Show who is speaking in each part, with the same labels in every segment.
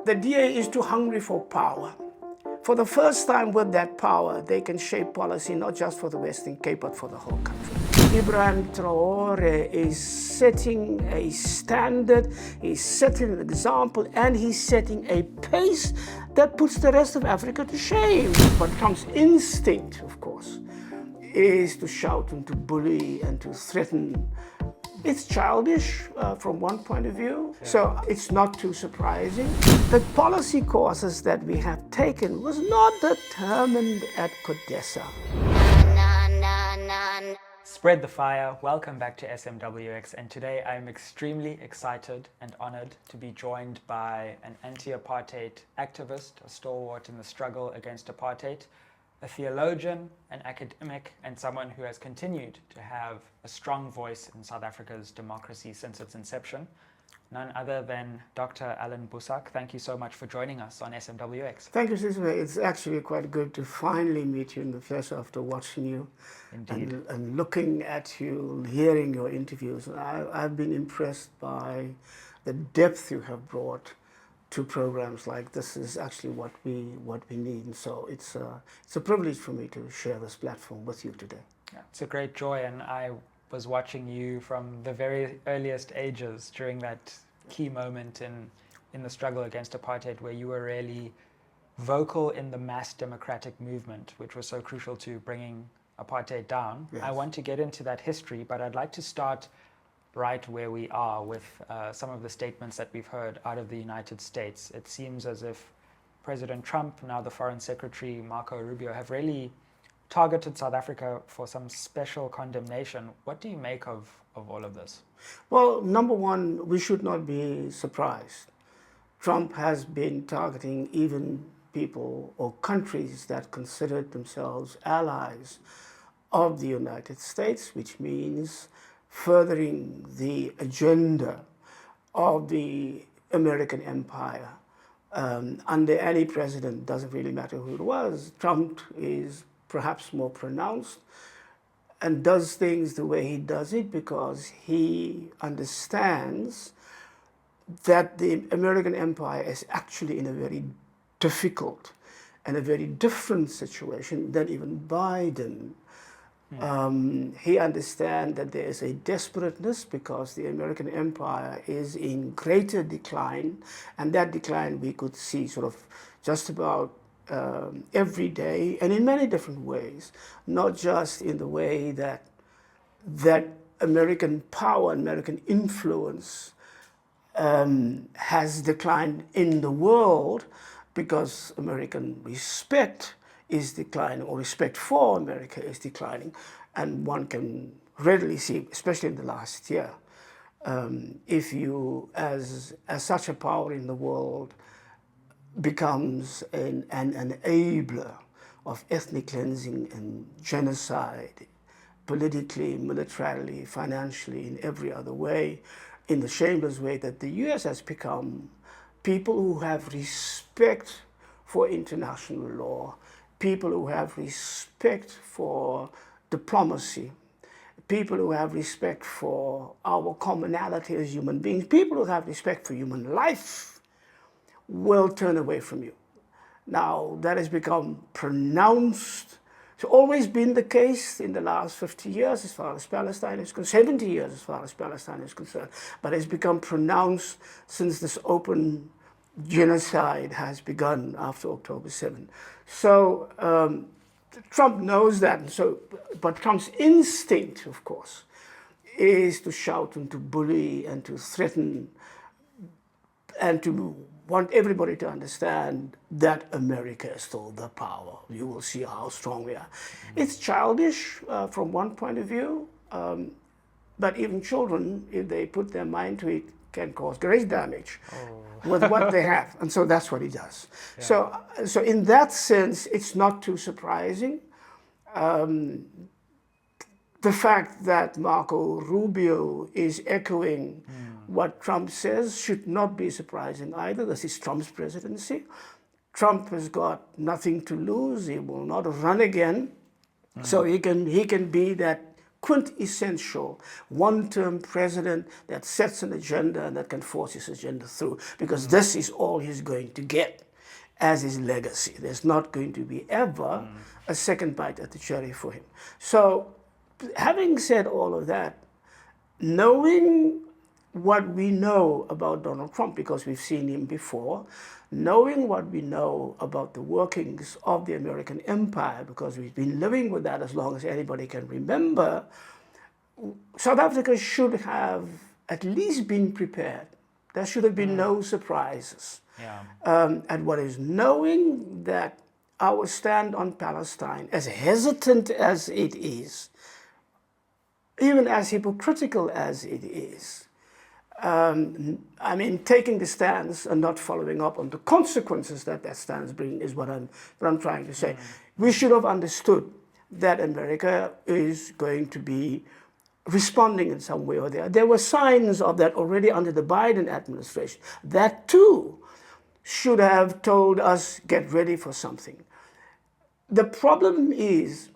Speaker 1: The DA is too hungry for power. For the first time with that power, they can shape policy not just for the Western Cape, but for the whole country. Ibrahim Traoré is setting a standard, he's setting an example, and he's setting a pace that puts the rest of Africa to shame. But Trump's instinct, of course, is to shout and to bully and to threaten. It's childish from one point of view, so it's not too surprising. The policy courses that we have taken was not determined at CODESA.
Speaker 2: Spread the fire. Welcome back to SMWX, and today I'm extremely excited and honored to be joined by an anti-apartheid activist, a stalwart in the struggle against apartheid, a theologian, an academic, and someone who has continued to have a strong voice in South Africa's democracy since its inception. None other than Dr. Allan Boesak. Thank you so much for joining us on SMWX.
Speaker 1: Thank you, Sisulu. It's actually quite good to finally meet you in the flesh after watching you.
Speaker 2: Indeed.
Speaker 1: And looking at you, hearing your interviews. I've been impressed by the depth you have brought to programs like this. Is actually what we need, and so it's a privilege for me to share this platform with you today.
Speaker 2: Yeah, it's a great joy, and I was watching you from the very earliest ages during that key moment in the struggle against apartheid, where you were really vocal in the mass democratic movement, which was so crucial to bringing apartheid down. Yes. I want to get into that history, but I'd like to start right where we are with some of the statements that we've heard out of the United States. It seems as if President Trump, now the Foreign Secretary Marco Rubio, have really targeted South Africa for some special condemnation. What do you make of all of this?
Speaker 1: Well, number one, we should not be surprised. Trump has been targeting even people or countries that considered themselves allies of the United States, which means furthering the agenda of the American empire. Under any president, doesn't really matter who it was, Trump is perhaps more pronounced and does things the way he does it because he understands that the American empire is actually in a very difficult and a very different situation than even Biden. He understands that there is a desperateness because the American empire is in greater decline, and that decline we could see sort of just about every day and in many different ways, not just in the way that American power, American influence has declined in the world because American respect is declining, or respect for America is declining, and one can readily see, especially in the last year, if you, as such a power in the world, becomes an enabler of ethnic cleansing and genocide, politically, militarily, financially, in every other way, in the shameless way that the US has become, people who have respect for international law, people who have respect for diplomacy, people who have respect for our commonality as human beings, people who have respect for human life will turn away from you. Now, that has become pronounced. It's always been the case in the last 50 years as far as Palestine is concerned, 70 years as far as Palestine is concerned, but it's become pronounced since this open genocide has begun after October 7. So Trump knows that, but Trump's instinct, of course, is to shout and to bully and to threaten and to want everybody to understand that America is still the power. You will see how strong we are. It's childish from one point of view, but even children, if they put their mind to it, can cause great damage with what they have. And so that's what he does. Yeah. So in that sense, it's not too surprising. The fact that Marco Rubio is echoing what Trump says should not be surprising either. This is Trump's presidency. Trump has got nothing to lose. He will not run again. So he can be that quintessential one-term president that sets an agenda and that can force his agenda through, because this is all he's going to get as his legacy. There's not going to be ever a second bite at the cherry for him. So having said all of that, knowing what we know about Donald Trump, because we've seen him before, knowing what we know about the workings of the American empire, because we've been living with that as long as anybody can remember, South Africa should have at least been prepared. There should have been no surprises. And what is knowing that our stand on Palestine, as hesitant as it is, even as hypocritical as it is, I mean, taking the stance and not following up on the consequences that that stance brings is what I'm trying to say. We should have understood that America is going to be responding in some way or the other. There were signs of that already under the Biden administration. That too should have told us, get ready for something. The problem is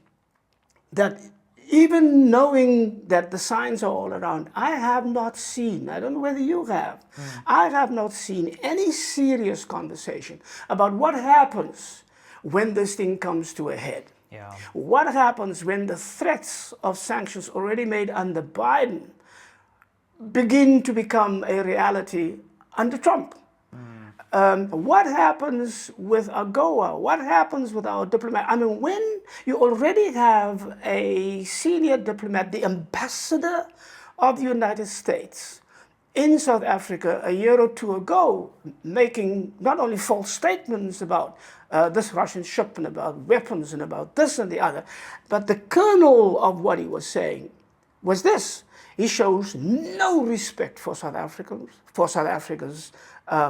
Speaker 1: that even knowing that the signs are all around, I have not seen, I don't know whether you have, I have not seen any serious conversation about what happens when this thing comes to a head. What happens when the threats of sanctions already made under Biden begin to become a reality under Trump? What happens with AGOA? What happens with our diplomat? I mean, when you already have a senior diplomat, the ambassador of the United States in South Africa a year or two ago, making not only false statements about this Russian ship and about weapons and about this and the other, but the kernel of what he was saying was this: he shows no respect for South Africans, for South Africa's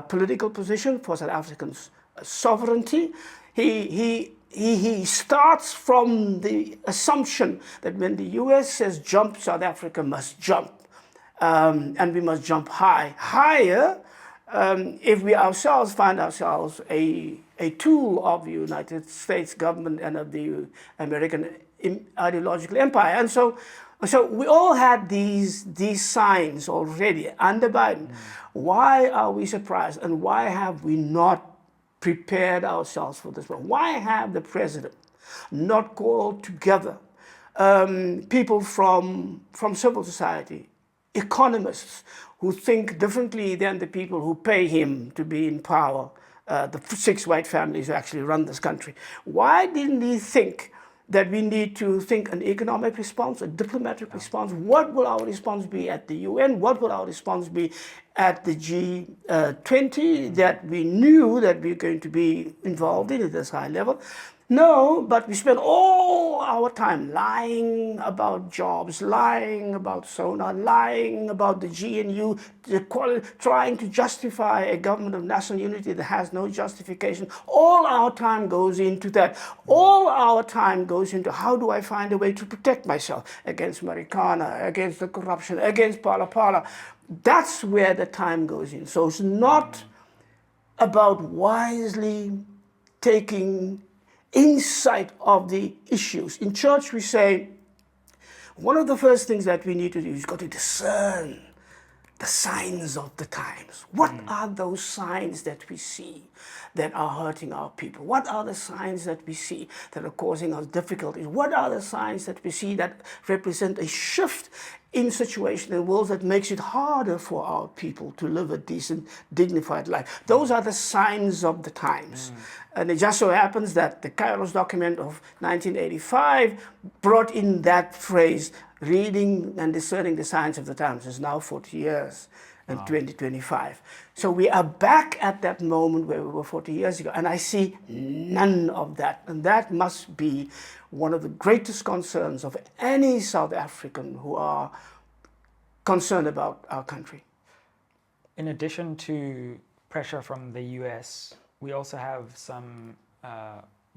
Speaker 1: political position, for South Africans' sovereignty. He starts from the assumption that when the US says jump, South Africa must jump. And we must jump higher if we ourselves find ourselves a tool of the United States government and of the American ideological empire. And so we all had these signs already under Biden. Why are we surprised, and why have we not prepared ourselves for this? Why have the president not called together people from civil society, economists who think differently than the people who pay him to be in power, the 6 white families who actually run this country? Why didn't he think that we need to think an economic response, a diplomatic response? What will our response be at the UN? What will our response be at the G20 that we knew that we were going to be involved in at this high level? No, but we spend all our time lying about jobs, lying about SONA, lying about the GNU, trying to justify a government of national unity that has no justification. All our time goes into that. All our time goes into how do I find a way to protect myself against Marikana, against the corruption, against Pala Pala. That's where the time goes in. So it's not about wisely taking insight of the issues. In church we say, one of the first things that we need to do is got to discern the signs of the times. What are those signs that we see that are hurting our people? What are the signs that we see that are causing us difficulties? What are the signs that we see that represent a shift in situation in worlds that makes it harder for our people to live a decent, dignified life? Those are the signs of the times. And it just so happens that the Kairos document of 1985 brought in that phrase, reading and discerning the signs of the times. It's now 40 years in 2025. So we are back at that moment where we were 40 years ago, and I see none of that. And that must be one of the greatest concerns of any South African who are concerned about our country.
Speaker 2: In addition to pressure from the US, we also have some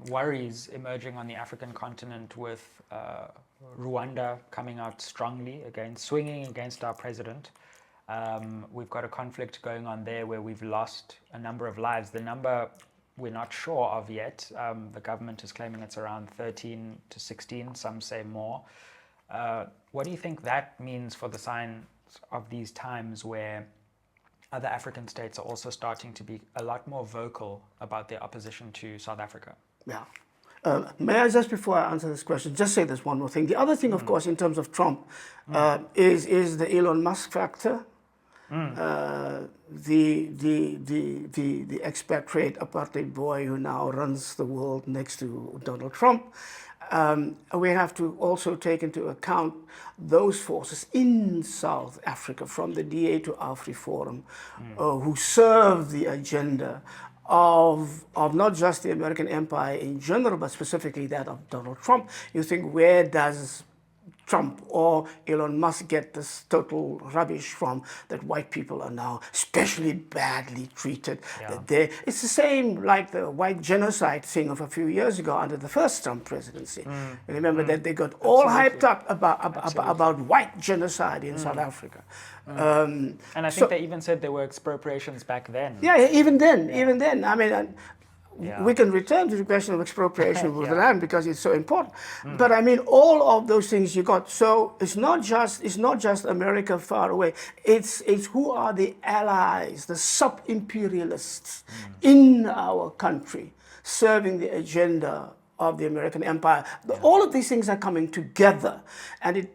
Speaker 2: worries emerging on the African continent with Rwanda coming out strongly against, swinging against our president. We've got a conflict going on there where we've lost a number of lives. The number we're not sure of yet. The government is claiming it's around 13 to 16, some say more. What do you think that means for the signs of these times where other African states are also starting to be a lot more vocal about their opposition to South Africa?
Speaker 1: Yeah. May I just, before I answer this question, just say this one more thing. The other thing, of course, in terms of Trump, is the Elon Musk factor. The expatriate apartheid boy who now runs the world next to Donald Trump. We have to also take into account those forces in South Africa, from the DA to AfriForum, who serve the agenda of not just the American empire in general, but specifically that of Donald Trump. You think, where does Trump or Elon Musk get this total rubbish from, that white people are now especially badly treated?
Speaker 2: Yeah.
Speaker 1: It's the same like the white genocide thing of a few years ago under the first Trump presidency. You remember that they got all hyped up about white genocide in South Africa.
Speaker 2: And I think they even said there were expropriations back then.
Speaker 1: Yeah, even then. I mean, we can return to the question of expropriation of the land because it's so important. But I mean, all of those things you got. So it's not just America far away. It's who are the allies, the sub-imperialists in our country serving the agenda of the American empire. All of these things are coming together, and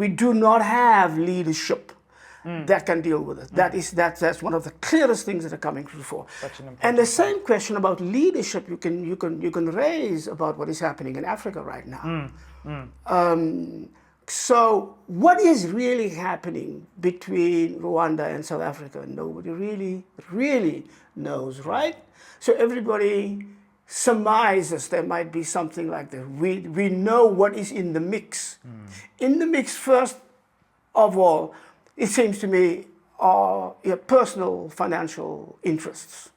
Speaker 1: we do not have leadership that can deal with it. That's one of the clearest things that are coming to the fore. And the same question about leadership you can raise about what is happening in Africa right now. So what is really happening between Rwanda and South Africa? Nobody really knows, right? So everybody surmises there might be something like that. We know what is in the mix. In the mix, first of all, it seems to me, are your personal financial interests.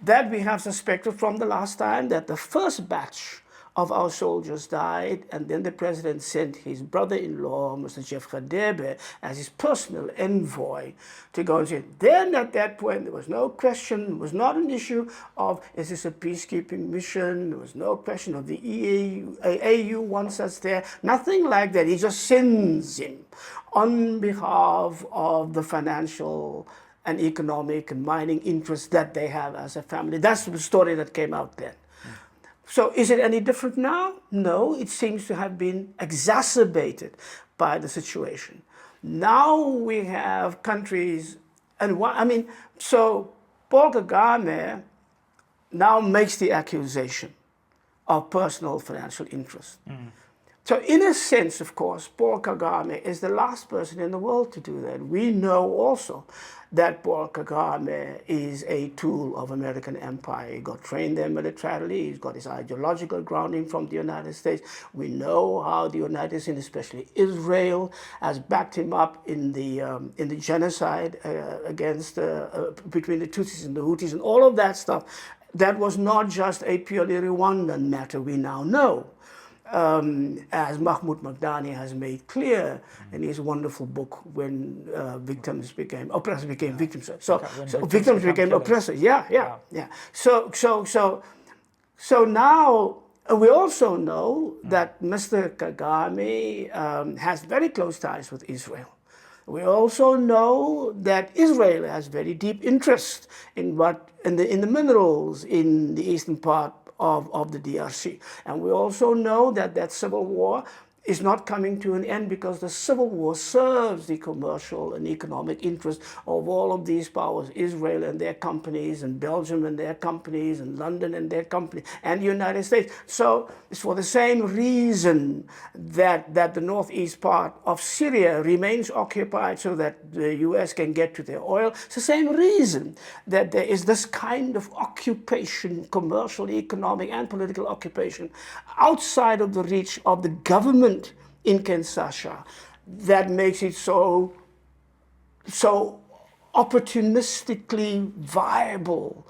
Speaker 1: That we have suspected from the last time, that the first batch of our soldiers died, and then the president sent his brother-in-law, Mr. Jeff Radebe, as his personal envoy to go and say, then at that point there was no question, it was not an issue of, is this a peacekeeping mission? There was no question of the AU wants us there, nothing like that. He just sends him on behalf of the financial and economic and mining interests that they have as a family. That's the story that came out then. So is it any different now? No, it seems to have been exacerbated by the situation. Now we have countries, so Paul Kagame now makes the accusation of personal financial interest. So in a sense, of course, Paul Kagame is the last person in the world to do that. We know also that Paul Kagame is a tool of American empire. He got trained there militarily. He's got his ideological grounding from the United States. We know how the United States, especially Israel, has backed him up in the genocide against between the Tutsis and the Hutus and all of that stuff. That was not just a purely Rwandan matter, we now know. As Mahmoud Magdani has made clear in his wonderful book, when oppressors became victims. So victims became oppressors. Yeah. So now we also know that Mr. Kagame has very close ties with Israel. We also know that Israel has very deep interest in the minerals in the eastern part of the DRC. And we also know that that civil war is not coming to an end because the civil war serves the commercial and economic interests of all of these powers, Israel and their companies, and Belgium and their companies, and London and their company, and the United States. So it's for the same reason that the northeast part of Syria remains occupied so that the US can get to their oil. It's the same reason that there is this kind of occupation, commercial, economic, and political occupation outside of the reach of the government in Kinshasa, that makes it so opportunistically viable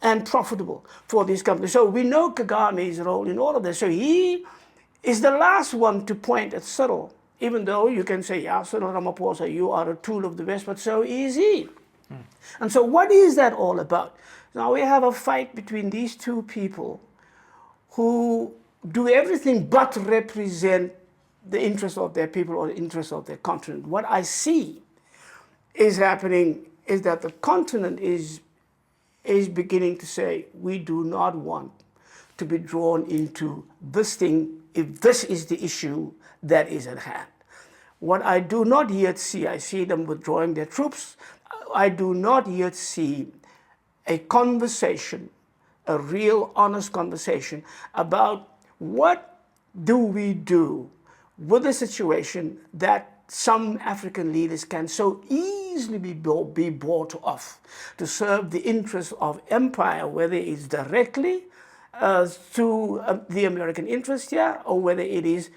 Speaker 1: and profitable for these companies. So we know Kagame's role in all of this. So he is the last one to point at Cyril, even though you can say, yeah, Cyril Ramaphosa, you are a tool of the West, but so is he. And so what is that all about? Now we have a fight between these two people who do everything but represent the interests of their people or the interests of their continent. What I see is happening is that the continent is beginning to say, we do not want to be drawn into this thing if this is the issue that is at hand. What I do not yet see, I see them withdrawing their troops. I do not yet see a conversation, a real honest conversation about what do we do with a situation that some African leaders can so easily be bought off to serve the interests of empire, whether it's directly through the American interest here, or whether it is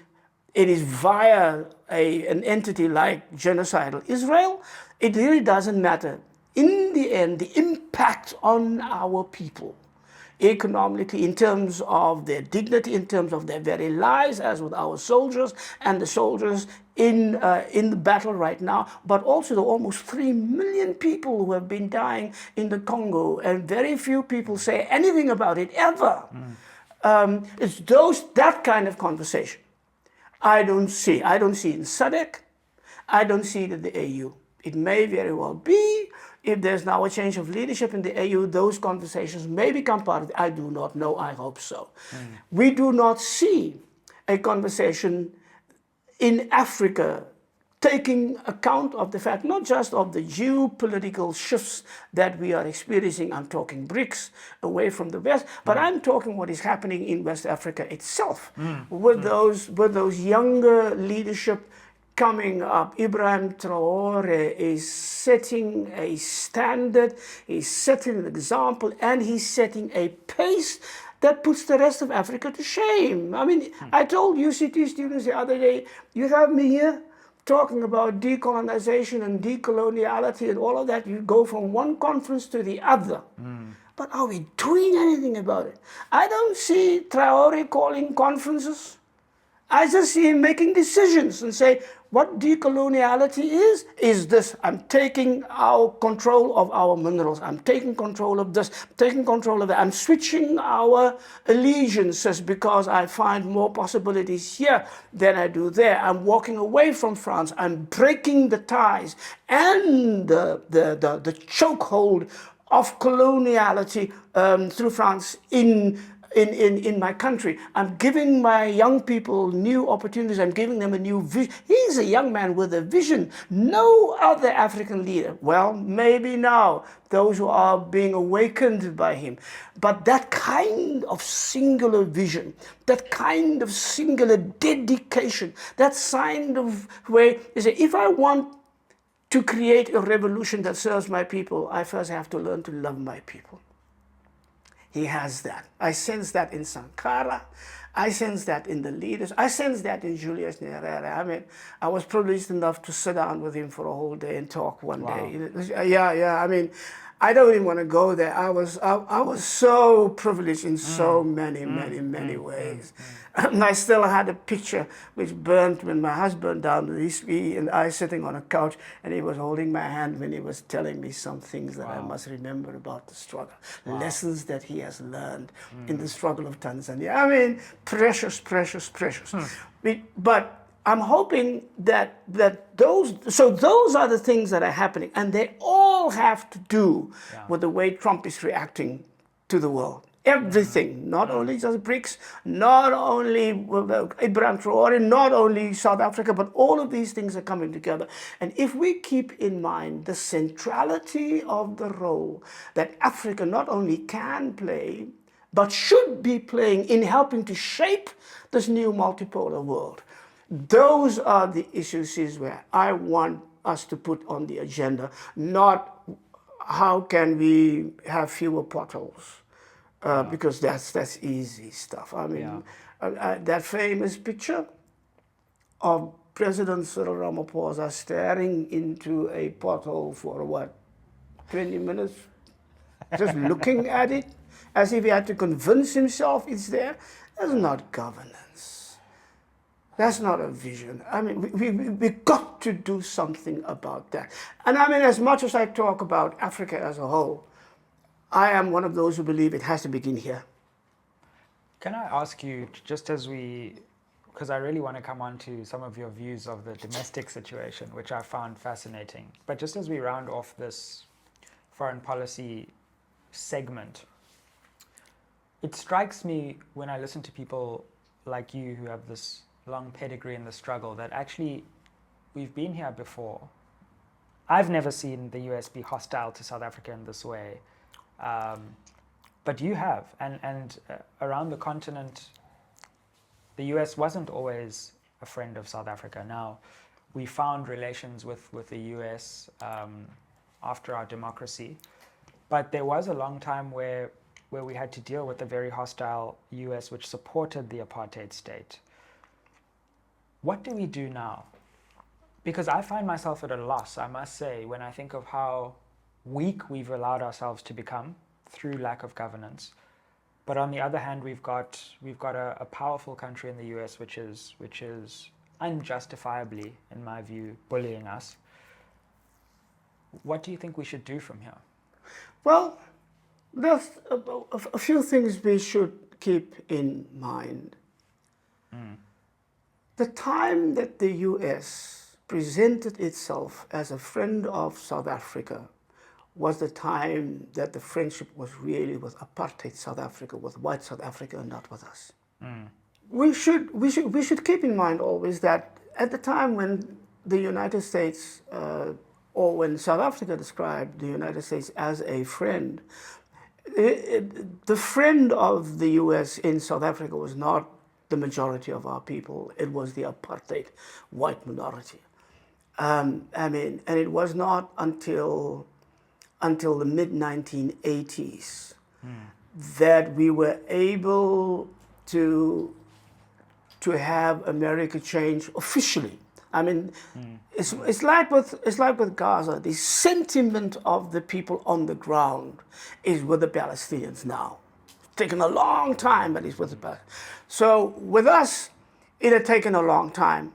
Speaker 1: via an entity like genocidal Israel. It really doesn't matter. In the end, the impact on our people, economically, in terms of their dignity, in terms of their very lives, as with our soldiers and the soldiers in the battle right now, but also the almost 3 million people who have been dying in the Congo, and very few people say anything about it ever. It's that kind of conversation. I don't see. I don't see it in SADC. I don't see it in the AU. It may very well be, if there's now a change of leadership in the AU, those conversations may become part of it. I do not know. I hope so. We do not see a conversation in Africa taking account of the fact, not just of the geopolitical shifts that we are experiencing. I'm talking BRICS, away from the West, but I'm talking what is happening in West Africa itself, with those younger leadership coming up. Ibrahim Traoré is setting a standard, he's setting an example, and he's setting a pace that puts the rest of Africa to shame. I mean, I told UCT students the other day, you have me here talking about decolonization and decoloniality and all of that. You go from one conference to the other. But are we doing anything about it? I don't see Traore calling conferences. I just see him making decisions and say, what decoloniality is this. I'm taking our control of our minerals. I'm taking control of this, taking control of that. I'm switching our allegiances because I find more possibilities here than I do there. I'm walking away from France. I'm breaking the ties and the chokehold of coloniality through France in my country. I'm giving my young people new opportunities. I'm giving them a new vision. He's a young man with a vision. No other African leader. Well, maybe now, those who are being awakened by him. But that kind of singular vision, that kind of singular dedication, that kind of way, you say, if I want to create a revolution that serves my people, I first have to learn to love my people. He has that. I sense that in Sankara. I sense that in the leaders. I sense that in Julius Nyerere. I mean, I was privileged enough to sit down with him for a whole day and talk one day. Yeah. I mean, I don't even want to go there. I was so privileged in so many ways. And I still had a picture which burnt when my husband down he and I sitting on a couch, and he was holding my hand when he was telling me some things that I must remember about the struggle. Lessons that he has learned in the struggle of Tanzania. I mean, precious. But I'm hoping that those are the things that are happening, and they all have to do with the way Trump is reacting to the world. Everything, not only just BRICS, not only Ibrahim Traoré, not only South Africa, but all of these things are coming together. And if we keep in mind the centrality of the role that Africa not only can play, but should be playing in helping to shape this new multipolar world, those are the issues where I want us to put on the agenda, not how can we have fewer potholes. Because that's easy stuff. I mean, that famous picture of President Cyril Ramaphosa staring into a pothole for 20 minutes, just looking at it as if he had to convince himself it's there. That's not governance. That's not a vision. I mean, we got to do something about that. And I mean, as much as I talk about Africa as a whole, I am one of those who believe it has to begin here.
Speaker 2: Can I ask you, just as we because I really want to come on to some of your views of the domestic situation, which I found fascinating. But just as we round off this foreign policy segment, it strikes me when I listen to people like you who have this long pedigree in the struggle that actually we've been here before. I've never seen the US be hostile to South Africa in this way, but you have. And around the continent, the US wasn't always a friend of South Africa. Now, we found relations with the US after our democracy, but there was a long time where we had to deal with a very hostile US which supported the apartheid state. What do we do now? Because I find myself at a loss, I must say, when I think of how weak we've allowed ourselves to become through lack of governance. But on the other hand, we've got a powerful country in the US which is unjustifiably, in my view, bullying us. What do you think we should do from here?
Speaker 1: Well, there's a few things we should keep in mind. The time that the US presented itself as a friend of South Africa was the time that the friendship was really with apartheid South Africa, with white South Africa, and not with us. We should keep in mind always that at the time when the United States, or when South Africa described the United States as a friend, the friend of the US in South Africa was not the majority of our people. It was the apartheid white minority. And it was not until the mid-1980s that we were able to have America change officially. It's like with Gaza. The sentiment of the people on the ground is with the Palestinians now. It's taken a long time, but it's with the Palestinians. So with us, it had taken a long time.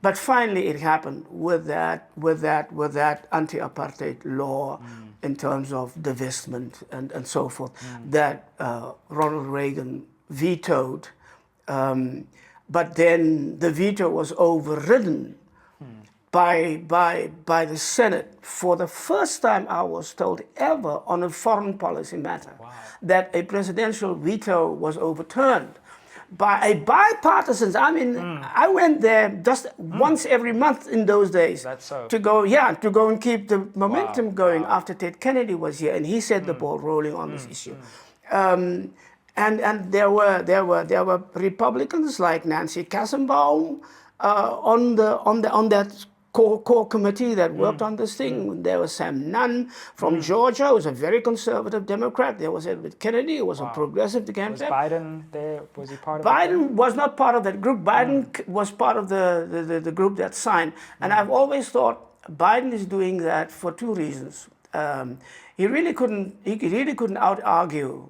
Speaker 1: But finally, it happened with that anti-apartheid law in terms of divestment and so forth that Ronald Reagan vetoed. But then the veto was overridden by the Senate for the first time, I was told, ever on a foreign policy matter, that a presidential veto was overturned by a bipartisan. I went there just once every month in those days.
Speaker 2: That's so.
Speaker 1: To go and keep the momentum going after Ted Kennedy was here, and he set the ball rolling on this issue. And there were Republicans like Nancy Kassenbaum on that core committee that worked on this thing. There was Sam Nunn from Georgia, who was a very conservative Democrat. There was Edward Kennedy, who was a progressive Democrat.
Speaker 2: Was Biden there? Was he part of
Speaker 1: Biden was not part of that group. Biden was part of the group that signed. And I've always thought Biden is doing that for two reasons. He really couldn't out-argue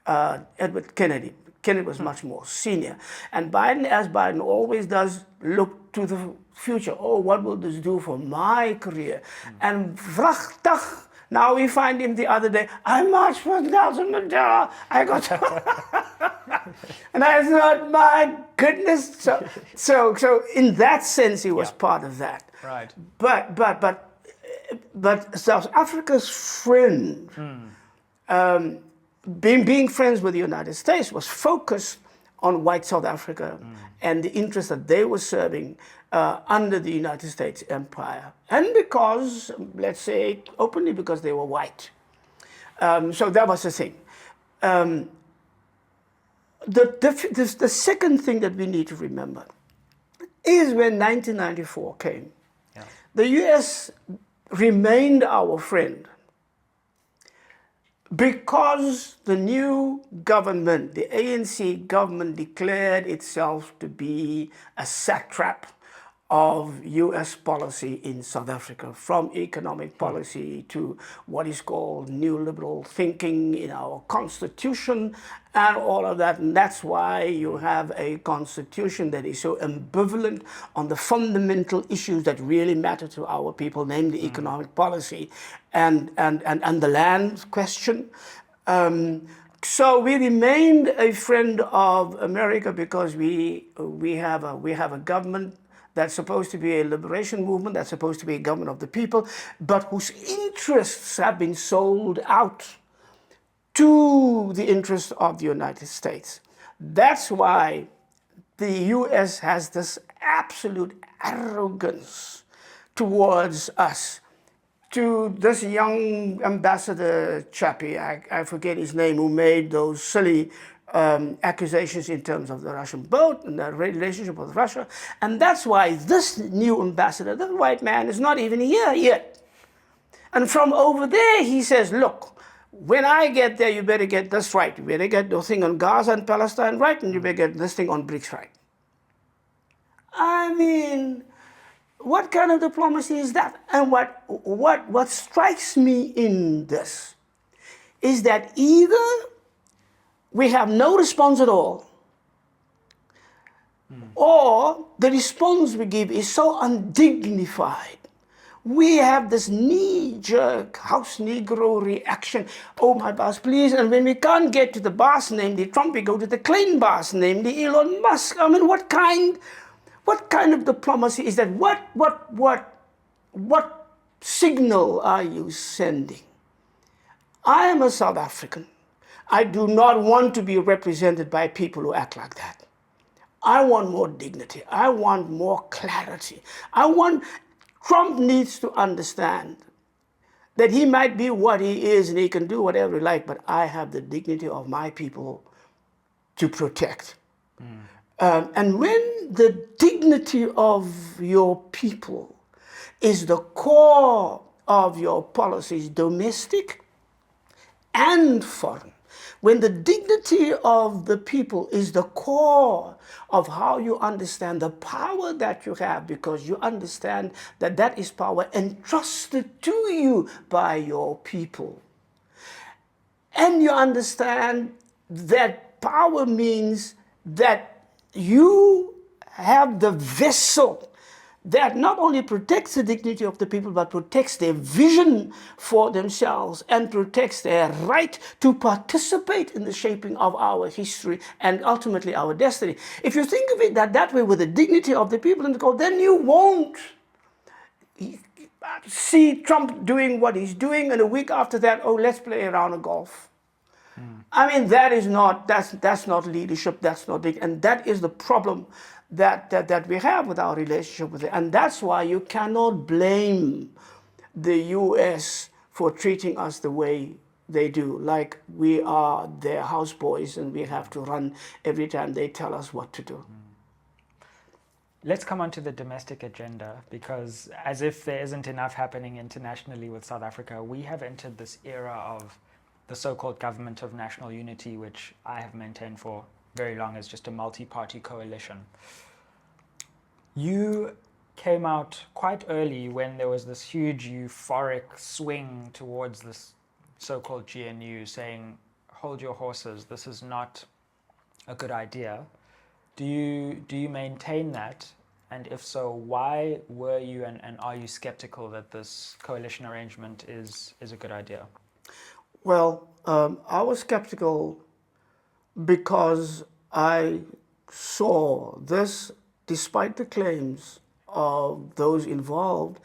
Speaker 1: Edward Kennedy. Kennedy was much more senior. And Biden, as Biden always does, look to the future. Oh, what will this do for my career? And vrachtig, now we find him the other day, I marched for Nelson Mandela. I got and I thought, my goodness. So in that sense, he was part of that.
Speaker 2: Right.
Speaker 1: But South Africa's friend, being friends with the United States, was focused on white South Africa and the interests that they were serving under the United States empire. And because, let's say openly, because they were white. So that was the thing. The second thing that we need to remember is when 1994 came, the US remained our friend because the new government, the ANC government, declared itself to be a satrap of US policy in South Africa, from economic policy to what is called neoliberal thinking in our constitution and all of that. And that's why you have a constitution that is so ambivalent on the fundamental issues that really matter to our people, namely economic policy and the land question. So we remained a friend of America because we have a government that's supposed to be a liberation movement, that's supposed to be a government of the people, but whose interests have been sold out to the interests of the United States. That's why the US has this absolute arrogance towards us. To this young ambassador chappie, I forget his name, who made those silly accusations in terms of the Russian boat and the relationship with Russia. And that's why this new ambassador, the white man, is not even here yet. And from over there, he says, look, when I get there, you better get this right. You better get the thing on Gaza and Palestine right, and you better get this thing on BRICS right. I mean, what kind of diplomacy is that? And what strikes me in this is that either we have no response at all, or the response we give is so undignified. We have this knee-jerk house Negro reaction. Oh, my boss, please. And when we can't get to the boss, namely Trump, we go to the clean boss, namely Elon Musk. I mean, what kind of diplomacy is that? What signal are you sending? I am a South African. I do not want to be represented by people who act like that. I want more dignity. I want more clarity. Trump needs to understand that he might be what he is and he can do whatever he likes, but I have the dignity of my people to protect. And when the dignity of your people is the core of your policies, domestic and foreign, when the dignity of the people is the core of how you understand the power that you have, because you understand that that is power entrusted to you by your people, and you understand that power means that you have the vessel that not only protects the dignity of the people, but protects their vision for themselves and protects their right to participate in the shaping of our history and ultimately our destiny. If you think of it that way, with the dignity of the people, then you won't see Trump doing what he's doing, and a week after that, oh, let's play a round of golf. I mean, that's not leadership, that's not it, and that is the problem that we have with our relationship with it. And that's why you cannot blame the US for treating us the way they do, like we are their houseboys and we have to run every time they tell us what to do.
Speaker 2: Let's come on to the domestic agenda, because as if there isn't enough happening internationally with South Africa, we have entered this era of the so-called government of national unity, which I have maintained for very long as just a multi-party coalition. You came out quite early when there was this huge euphoric swing towards this so-called GNU, saying, hold your horses, this is not a good idea. Do you maintain that? And if so, why were you and are you skeptical that this coalition arrangement is a good idea?
Speaker 1: Well, I was skeptical because I saw this, despite the claims of those involved,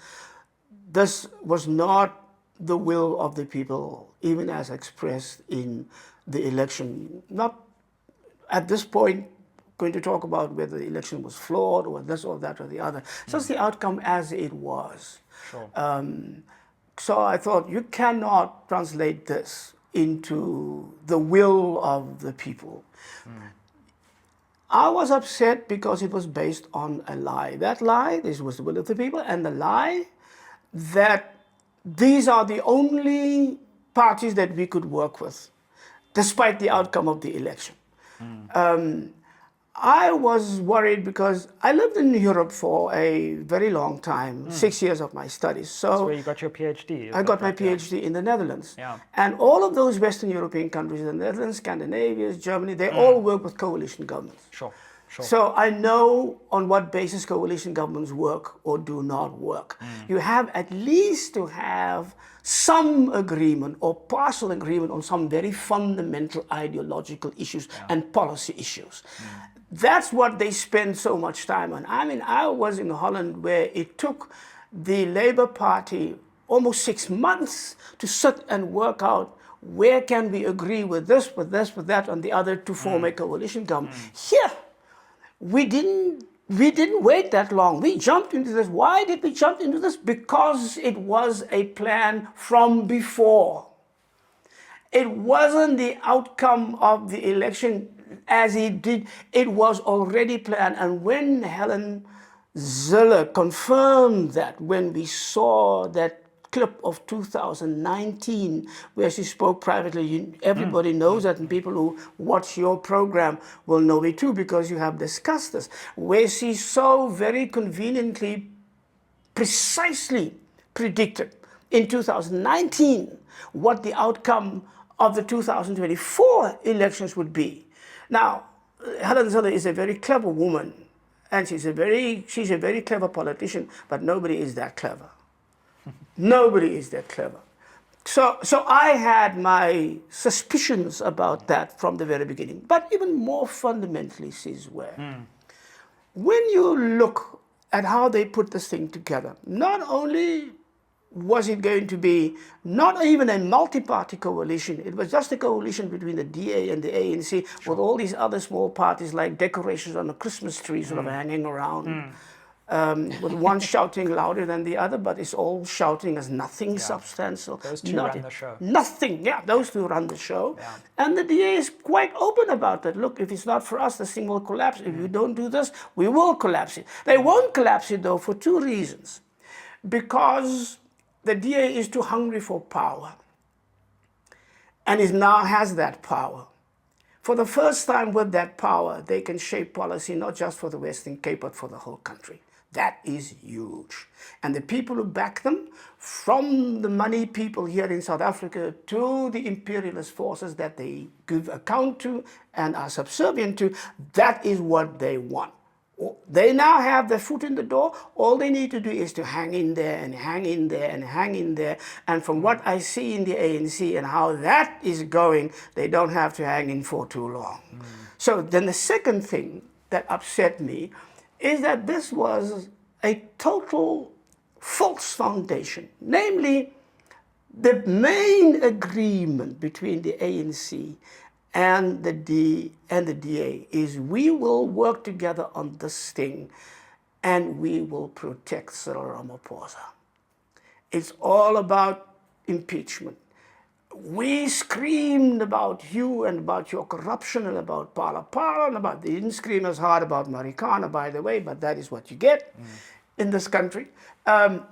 Speaker 1: this was not the will of the people, even as expressed in the election. Not at this point going to talk about whether the election was flawed or this or that or the other. Just the outcome as it was.
Speaker 2: Sure.
Speaker 1: So I thought, you cannot translate this into the will of the people. I was upset because it was based on a lie. That lie, this was the will of the people, and the lie that these are the only parties that we could work with, despite the outcome of the election. I was worried because I lived in Europe for a very long time, 6 years of my studies. So
Speaker 2: that's where you got your PhD.
Speaker 1: I got my PhD in the Netherlands.
Speaker 2: Yeah.
Speaker 1: And all of those Western European countries, the Netherlands, Scandinavia, Germany, they all work with coalition governments.
Speaker 2: Sure. Sure.
Speaker 1: So I know on what basis coalition governments work or do not work. You have at least to have some agreement or partial agreement on some very fundamental ideological issues and policy issues. That's what they spend so much time on. I mean, I was in Holland where it took the Labour Party almost 6 months to sit and work out where can we agree with this, with this, with that, and the other to form a coalition government. Here, we didn't wait that long. We jumped into this. Why did we jump into this? Because it was a plan from before. It wasn't the outcome of the election as he did. It was already planned. And when Helen Zille confirmed that, when we saw that clip of 2019 where she spoke privately, everybody knows that, and people who watch your program will know it too because you have discussed this, where she so very conveniently, precisely predicted in 2019 what the outcome of the 2024 elections would be. Now, Helen Zille is a very clever woman, and she's a very clever politician, but nobody is that clever. Nobody is that clever. So I had my suspicions about that from the very beginning. But even more fundamentally, when you look at how they put this thing together, not only was it going to be not even a multi-party coalition, it was just a coalition between the DA and the ANC, with all these other small parties like decorations on a Christmas tree sort of hanging around. With one shouting louder than the other, but it's all shouting as nothing substantial.
Speaker 2: Those two run the show.
Speaker 1: Nothing, those two run the show. Yeah. And the DA is quite open about that. Look, if it's not for us, the thing will collapse. If you don't do this, we will collapse it. They won't collapse it, though, for two reasons. Because the DA is too hungry for power. And it now has that power. For the first time with that power, they can shape policy not just for the Western Cape, but for the whole country. That is huge. And the people who back them, from the money people here in South Africa to the imperialist forces that they give account to and are subservient to, that is what they want. They now have their foot in the door. All they need to do is to hang in there and hang in there and hang in there. And from what I see in the ANC and how that is going, they don't have to hang in for too long. So then the second thing that upset me is that this was a total false foundation. Namely, the main agreement between the ANC and the DA is we will work together on this thing and we will protect Cyril Ramaphosa. It's all about impeachment. We screamed about you and about your corruption and about Pala and about, they didn't scream as hard about Marikana, by the way, but that is what you get in this country. But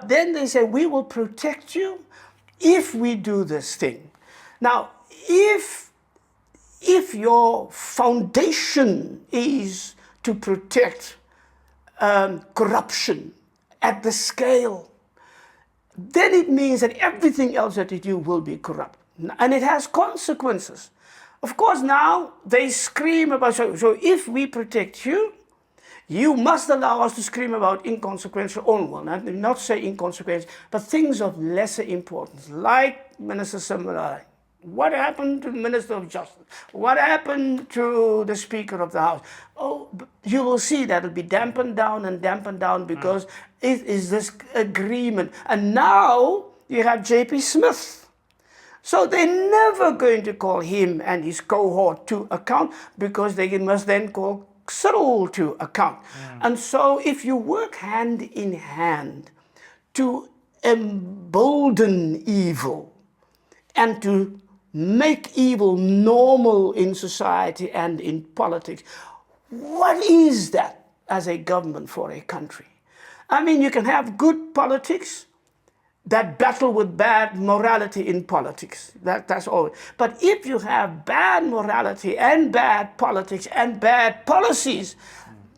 Speaker 1: then they say, we will protect you if we do this thing. Now, if your foundation is to protect corruption at the scale, then it means that everything else that you do will be corrupt. And it has consequences. Of course, now they scream about, so if we protect you, you must allow us to scream about inconsequential, not say inconsequential, but things of lesser importance, like Minister Simulai. What happened to the Minister of Justice? What happened to the Speaker of the House? Oh, you will see that it will be dampened down because it is this agreement. And now you have J.P. Smith. So they're never going to call him and his cohort to account because they must then call Cyril to account. And so if you work hand in hand to embolden evil and to make evil normal in society and in politics, what is that as a government for a country? I mean, you can have good politics that battle with bad morality in politics. That's all. But if you have bad morality and bad politics and bad policies,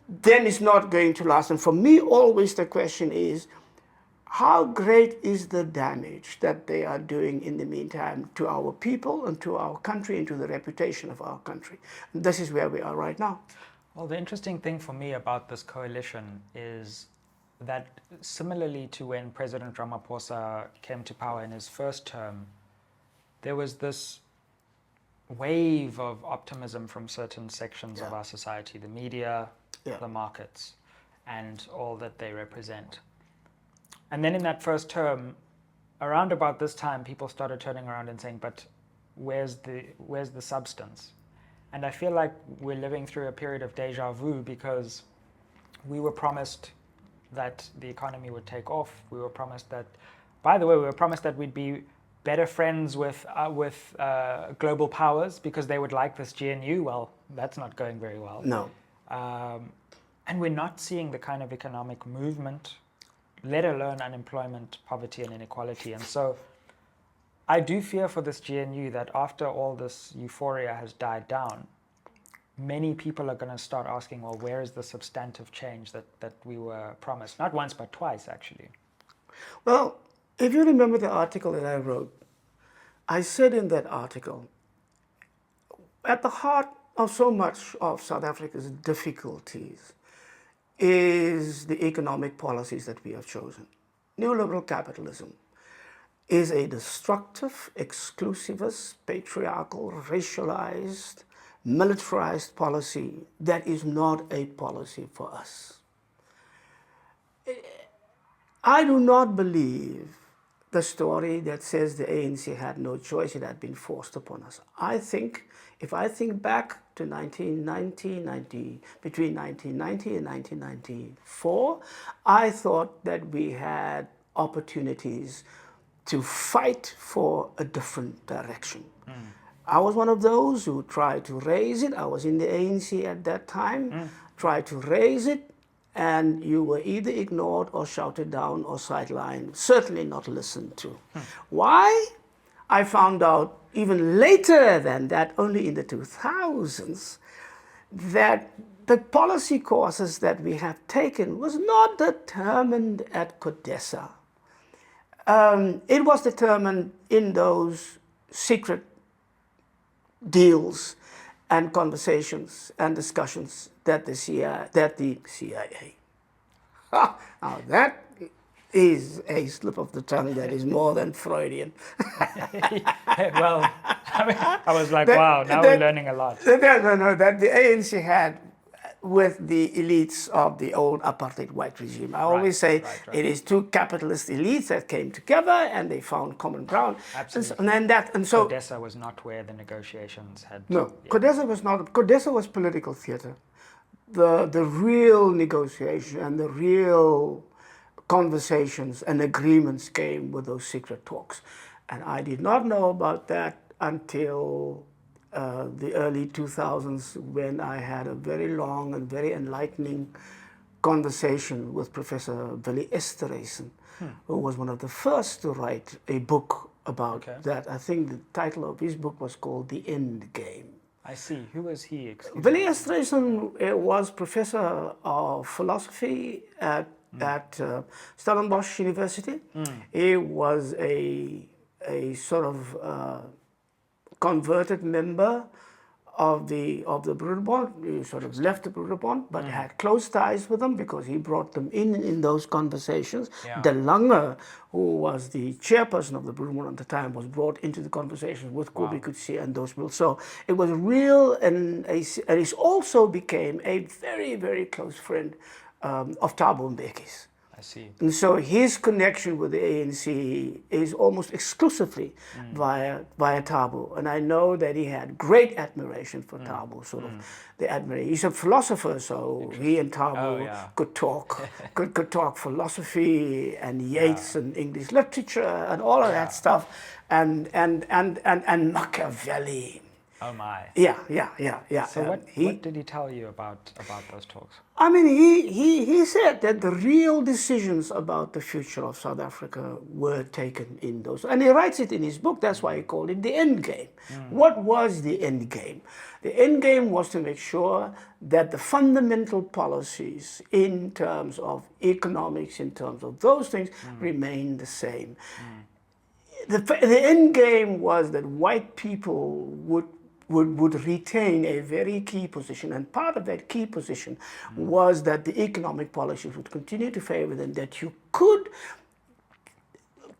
Speaker 1: then it's not going to last. And for me, always the question is, how great is the damage that they are doing in the meantime to our people and to our country and to the reputation of our country. And this is where we are right now.
Speaker 2: Well, the interesting thing for me about this coalition is that similarly to when President Ramaphosa came to power in his first term, there was this wave of optimism from certain sections of our society, the media, the markets, and all that they represent. And then in that first term, around about this time, people started turning around and saying, but where's the substance? And I feel like we're living through a period of deja vu because we were promised that the economy would take off. We were promised that, by the way, we were promised that we'd be better friends with global powers because they would like this GNU. Well, that's not going very well.
Speaker 1: No.
Speaker 2: And we're not seeing the kind of economic movement, let alone unemployment, poverty, and inequality. And so I do fear for this GNU that after all this euphoria has died down, many people are going to start asking, well, where is the substantive change that we were promised? Not once, but twice, actually.
Speaker 1: Well, if you remember the article that I wrote, I said in that article, at the heart of so much of South Africa's difficulties is the economic policies that we have chosen. Neoliberal capitalism is a destructive, exclusivist, patriarchal, racialized, militarized policy that is not a policy for us. I do not believe the story that says the ANC had no choice, it had been forced upon us. I think, if I think back to between 1990 and 1994, I thought that we had opportunities to fight for a different direction. I was one of those who tried to raise it. I was in the ANC at that time, tried to raise it, and you were either ignored or shouted down or sidelined, certainly not listened to. Why? I found out even later than that, only in the 2000s, that the policy courses that we have taken was not determined at CODESA. It was determined in those secret deals and conversations and discussions that the CIA, now that is a slip of the tongue that is more than Freudian.
Speaker 2: Well, I was like, wow, now we're learning a lot.
Speaker 1: No, that the ANC had with the elites of the old apartheid white regime. I always say it is two capitalist elites that came together and they found common ground.
Speaker 2: Absolutely.
Speaker 1: And so
Speaker 2: CODESA was not where the negotiations had.
Speaker 1: No, CODESA was not. CODESA was political theater. The real negotiation and the real conversations and agreements came with those secret talks. And I did not know about that until the early 2000s, when I had a very long and very enlightening conversation with Professor Willie Esterhuizen, who was one of the first to write a book about that. I think the title of his book was called The End Game.
Speaker 2: I see. Who was he?
Speaker 1: Willie Esterhuizen was professor of philosophy at Stellenbosch University. He was a sort of converted member of the Broederbond. He sort of left the Broederbond, but had close ties with them because he brought them in those conversations. De Lange, who was the chairperson of the Broederbond at the time, was brought into the conversations with Kobie Coetzee and those people. So it was real, and he also became a very, very close friend of Thabo Mbeki's.
Speaker 2: I see.
Speaker 1: And so his connection with the ANC is almost exclusively via Thabo. And I know that he had great admiration for Thabo, sort of the admiration. He's a philosopher, so he and Thabo could talk, could talk philosophy and Yeats and English literature and all of that stuff, and Machiavelli.
Speaker 2: Oh my.
Speaker 1: Yeah.
Speaker 2: So what did he tell you about those talks?
Speaker 1: I mean, he said that the real decisions about the future of South Africa were taken in those. And he writes it in his book. That's why he called it the end game. What was the end game? The end game was to make sure that the fundamental policies in terms of economics, in terms of those things, remain the same. The end game was that white people would retain a very key position, and part of that key position was that the economic policies would continue to favor them, that you could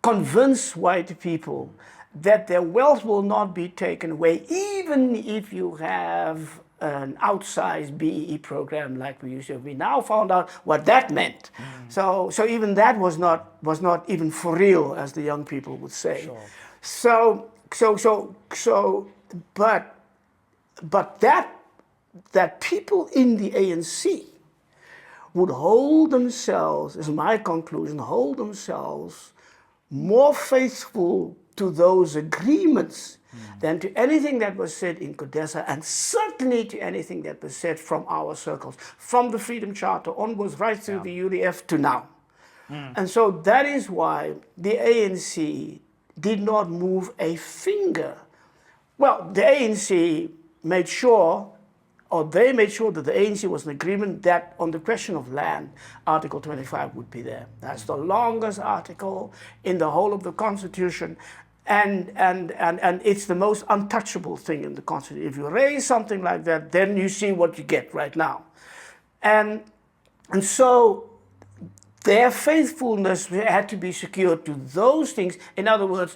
Speaker 1: convince white people that their wealth will not be taken away, even if you have an outsized BEE program like we used to have. We now found out what that meant. So even that was not even for real, as the young people would say. Sure. But that people in the ANC would hold themselves, is my conclusion, hold themselves more faithful to those agreements than to anything that was said in CODESA, and certainly to anything that was said from our circles, from the Freedom Charter onwards, right through the UDF to now. And so that is why the ANC did not move a finger. Well, the ANC made sure, or they made sure that the ANC was in agreement that on the question of land, Article 25 would be there. That's the longest article in the whole of the Constitution, and it's the most untouchable thing in the Constitution. If you raise something like that, then you see what you get right now. And so their faithfulness had to be secured to those things. In other words,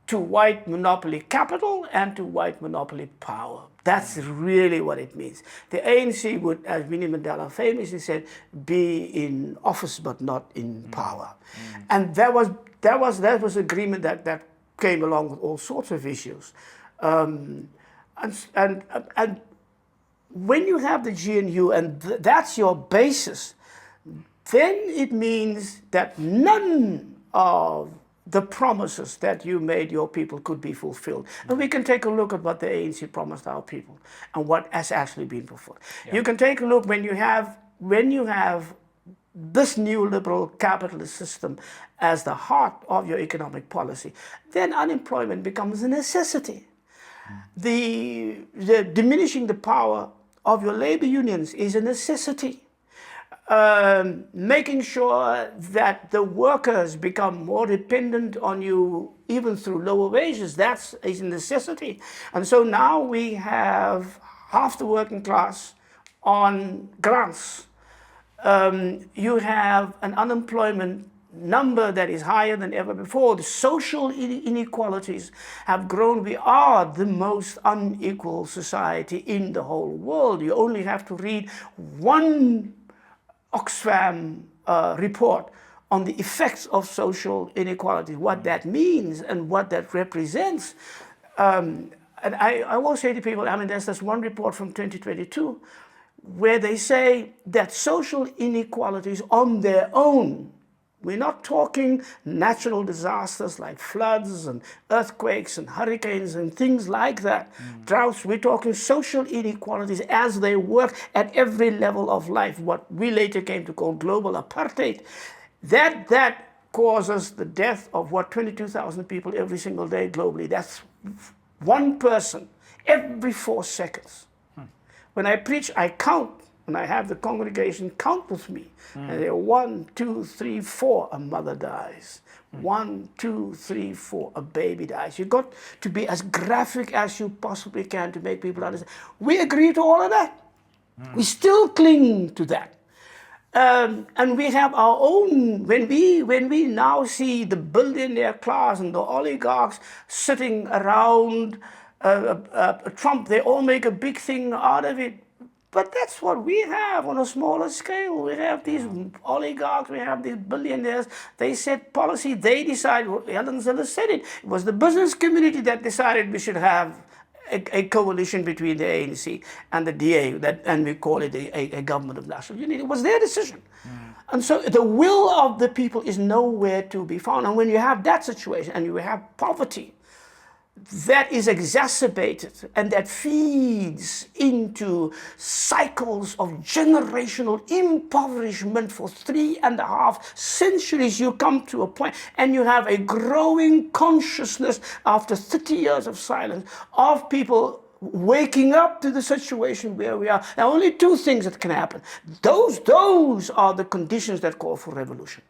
Speaker 1: to white monopoly capital and to white monopoly power. That's really what it means. The ANC would, as Winnie Mandela famously said, be in office but not in power. And that was agreement that came along with all sorts of issues. And when you have the GNU and that's your basis, then it means that none of the promises that you made your people could be fulfilled. And we can take a look at what the ANC promised our people and what has actually been fulfilled. You can take a look when you have this neoliberal capitalist system as the heart of your economic policy, then unemployment becomes a necessity. The diminishing the power of your labor unions is a necessity. Making sure that the workers become more dependent on you even through lower wages, that's a necessity. And so now we have half the working class on grants. You have an unemployment number that is higher than ever before. The social inequalities have grown. We are the most unequal society in the whole world. You only have to read one Oxfam report on the effects of social inequality, what that means and what that represents. And I will say to people, I mean, there's this one report from 2022 where they say that social inequalities on their own, we're not talking natural disasters like floods and earthquakes and hurricanes and things like that, droughts. We're talking social inequalities as they work at every level of life, what we later came to call global apartheid. That causes the death of 22,000 people every single day globally. That's one person every 4 seconds. When I preach, I count. When I have the congregation count with me, and they're 1, 2, 3, 4, a mother dies. 1, 2, 3, 4, a baby dies. You've got to be as graphic as you possibly can to make people understand. We agree to all of that. We still cling to that. And we have our own, when we now see the billionaire class and the oligarchs sitting around Trump, they all make a big thing out of it. But that's what we have on a smaller scale. We have these oligarchs, we have these billionaires. They set policy, they decide. Allan Boesak said it. It was the business community that decided we should have a coalition between the ANC and the DA, and we call it a government of national unity. It was their decision. And so the will of the people is nowhere to be found. And when you have that situation and you have poverty, that is exacerbated and that feeds into cycles of generational impoverishment for 3.5 centuries. You come to a point and you have a growing consciousness after 30 years of silence of people waking up to the situation where we are. There are only two things that can happen. Those are the conditions that call for revolution.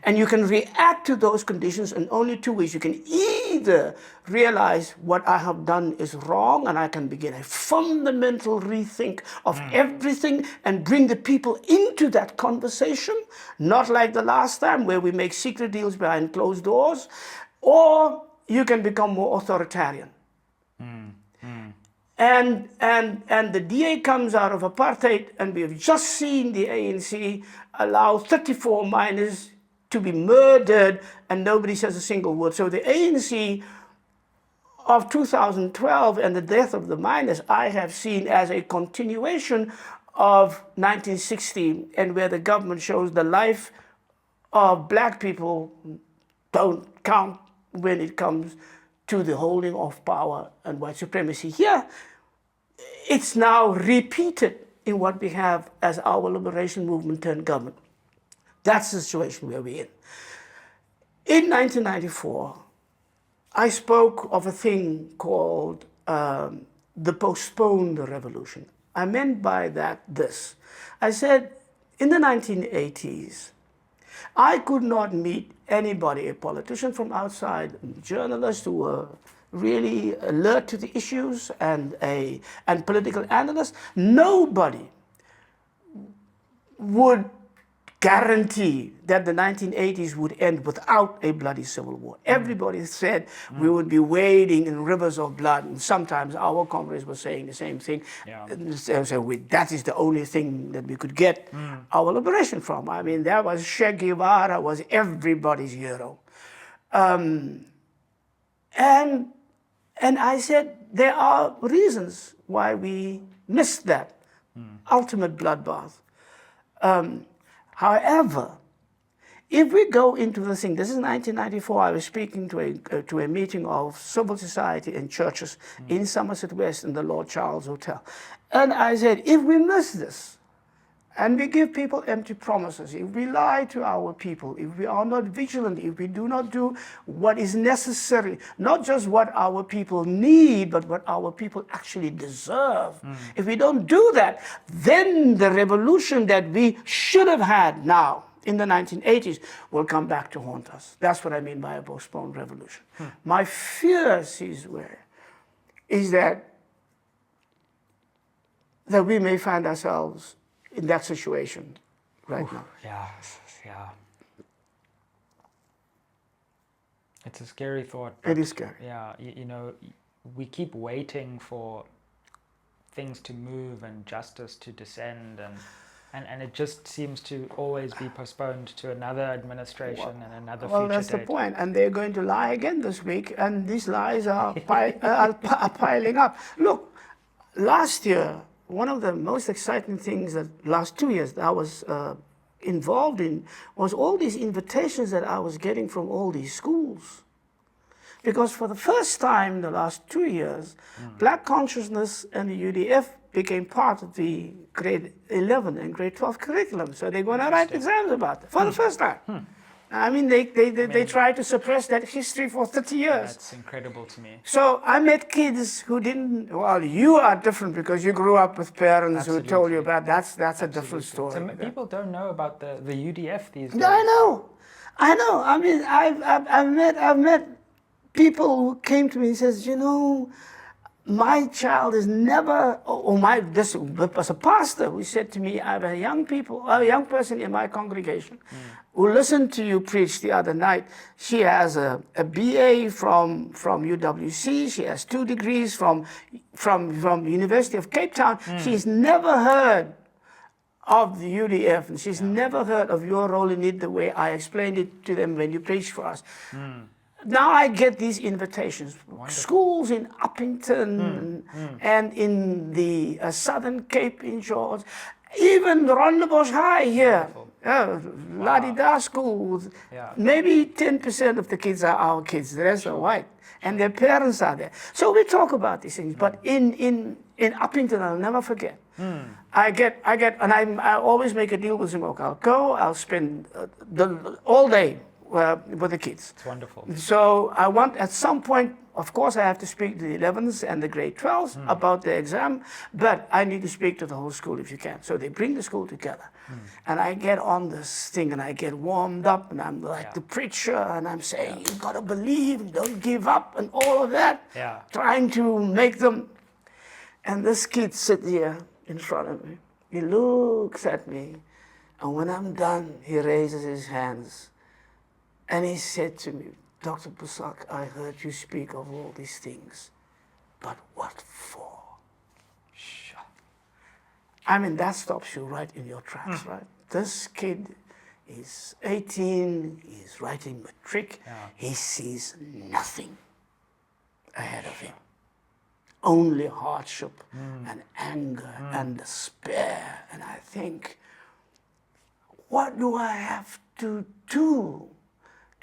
Speaker 1: And you can react to those conditions in only two ways. You can either realize what I have done is wrong and I can begin a fundamental rethink of everything and bring the people into that conversation, not like the last time where we make secret deals behind closed doors, or you can become more authoritarian. And the DA comes out of apartheid, and we have just seen the ANC allow 34 miners to be murdered, and nobody says a single word. So the ANC of 2012 and the death of the miners, I have seen as a continuation of 1960, and where the government shows the life of black people don't count when it comes to the holding of power and white supremacy. Here, it's now repeated in what we have as our liberation movement turned government. That's the situation where we're in. In 1994, I spoke of a thing called the Postponed revolution. I meant by that this. I said, in the 1980s, I could not meet anybody, a politician from outside, journalists who were really alert to the issues, and political analysts. Nobody would guarantee that the 1980s would end without a bloody civil war. Everybody said we would be wading in rivers of blood, and sometimes our comrades were saying the same thing. So that is the only thing that we could get our liberation from. I mean, that was Che Guevara was everybody's hero. And I said there are reasons why we missed that ultimate bloodbath. However, if we go into the thing, this is 1994, I was speaking to a meeting of civil society and churches in Somerset West in the Lord Charles Hotel. And I said, if we miss this, and we give people empty promises, if we lie to our people, if we are not vigilant, if we do not do what is necessary, not just what our people need, but what our people actually deserve. If we don't do that, then the revolution that we should have had now in the 1980s will come back to haunt us. That's what I mean by a postponed revolution. My fear, Sizwe, is that we may find ourselves in that situation right now.
Speaker 2: Yeah. It's a scary thought.
Speaker 1: It is scary.
Speaker 2: Yeah, you know, we keep waiting for things to move and justice to descend, and it just seems to always be postponed to another administration and another future date. Well,
Speaker 1: that's the point. And they're going to lie again this week, and these lies are piling up. Look, last year, one of the most exciting things that last 2 years that I was involved in was all these invitations that I was getting from all these schools. Because for the first time in the last 2 years, black consciousness and the UDF became part of the grade 11 and grade 12 curriculum. So they're going to write exams about it for the first time. I mean, they tried to suppress that history for 30 years.
Speaker 2: That's incredible to me.
Speaker 1: So I met kids who didn't, well, you are different because you grew up with parents who told you about that's a different story.
Speaker 2: So people don't know about the UDF these days.
Speaker 1: I know. I mean, I've met people who came to me and says, you know, my child is never, this was a pastor who said to me, I have a young person in my congregation who listened to you preach the other night. She has a BA from UWC. She has 2 degrees from University of Cape Town. She's never heard of the UDF, and she's never heard of your role in it the way I explained it to them when you preached for us. Now I get these invitations. Wonderful. Schools in Uppington and in the Southern Cape in George, even Rwanda-South Africa here. La-di-da schools.
Speaker 2: Yeah.
Speaker 1: Maybe 10% of the kids are our kids, the rest are white. And their parents are there. So we talk about these things, but in Uppington, I'll never forget. I always make a deal with him. Okay, I'll go, I'll spend all day with the kids.
Speaker 2: It's wonderful.
Speaker 1: So I want, at some point, of course, I have to speak to the 11s and the grade 12s about the exam, but I need to speak to the whole school if you can. So they bring the school together. And I get on this thing and I get warmed up and I'm like the preacher and I'm saying, you've got to believe, don't give up and all of that.
Speaker 2: Yeah.
Speaker 1: Trying to make them. And this kid sits here in front of me. He looks at me. And when I'm done, he raises his hands. And he said to me, Dr. Boesak, I heard you speak of all these things, but what for? I mean, that stops you right in your tracks, right? This kid is 18, he's writing matric, he sees nothing ahead of him. Only hardship and anger and despair. And I think, what do I have to do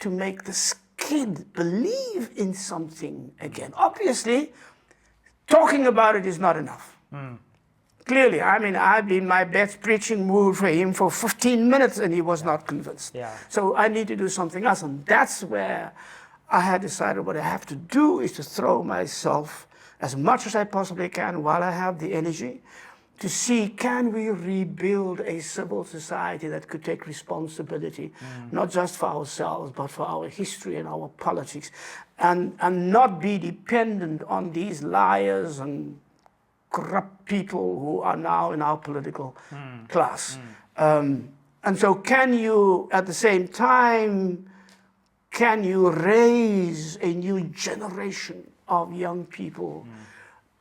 Speaker 1: to make this kid believe in something again? Obviously, talking about it is not enough. Clearly, I mean, I've been my best preaching mood for him for 15 minutes and he was not convinced. So I need to do something else. And that's where I had decided what I have to do is to throw myself as much as I possibly can while I have the energy to see, can we rebuild a civil society that could take responsibility, not just for ourselves, but for our history and our politics, and not be dependent on these liars and corrupt people who are now in our political class. And so can you, at the same time, can you raise a new generation of young people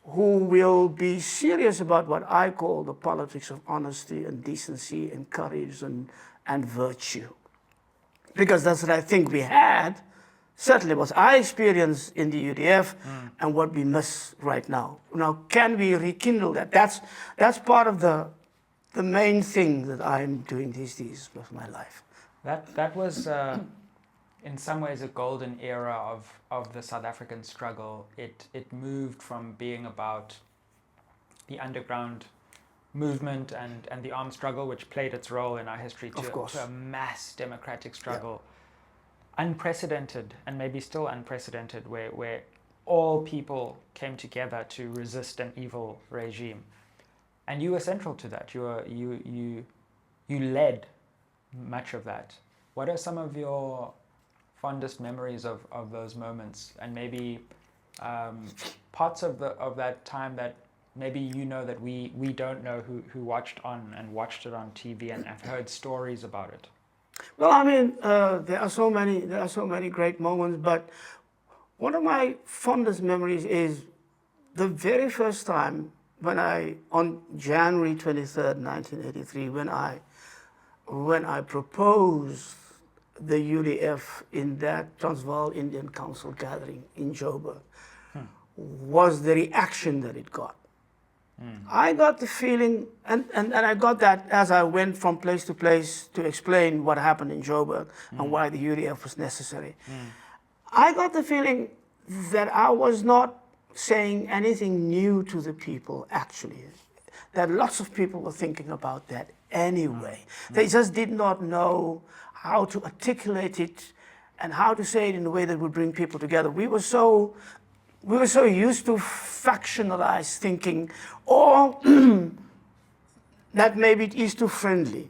Speaker 1: who will be serious about what I call the politics of honesty and decency and courage and virtue? Because that's what I think we had, certainly what I experienced in the UDF and what we miss right now. Now, can we rekindle that? That's part of the main thing that I'm doing these days with my life.
Speaker 2: That was in some ways a golden era of the South African struggle. It moved from being about the underground movement and the armed struggle, which played its role in our history, to a mass democratic struggle. Unprecedented, and maybe still unprecedented, where all people came together to resist an evil regime. And you were central to that. You led much of that. What are some of your fondest memories of those moments, and maybe parts of that time that maybe you know that we don't know, who watched it on TV and have heard stories about it?
Speaker 1: Well, I mean, there are so many great moments, but one of my fondest memories is the very first time on January 23rd, 1983, when I proposed the UDF in that Transvaal Indian Council gathering in Joburg, was the reaction that it got. I got the feeling, and I got that as I went from place to place to explain what happened in Joburg and why the UDF was necessary. I got the feeling that I was not saying anything new to the people, actually. That lots of people were thinking about that anyway. They just did not know how to articulate it and how to say it in a way that would bring people together. We were so used to factionalized thinking, or that maybe it is too friendly,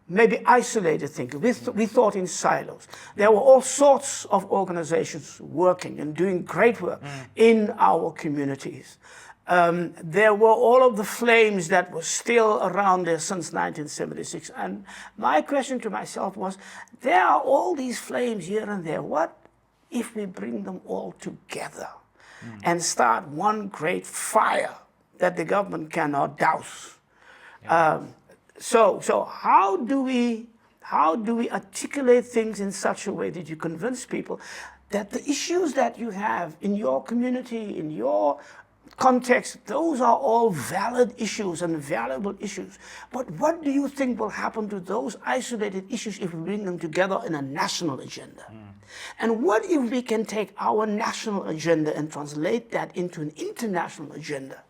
Speaker 1: maybe isolated thinking. We thought in silos. There were all sorts of organizations working and doing great work in our communities. There were all of the flames that were still around there since 1976. And my question to myself was, there are all these flames here and there. What if we bring them all together and start one great fire that the government cannot douse? So how do we articulate things in such a way that you convince people that the issues that you have in your community, in your context, those are all valid issues and valuable issues. But what do you think will happen to those isolated issues if we bring them together in a national agenda? And what if we can take our national agenda and translate that into an international agenda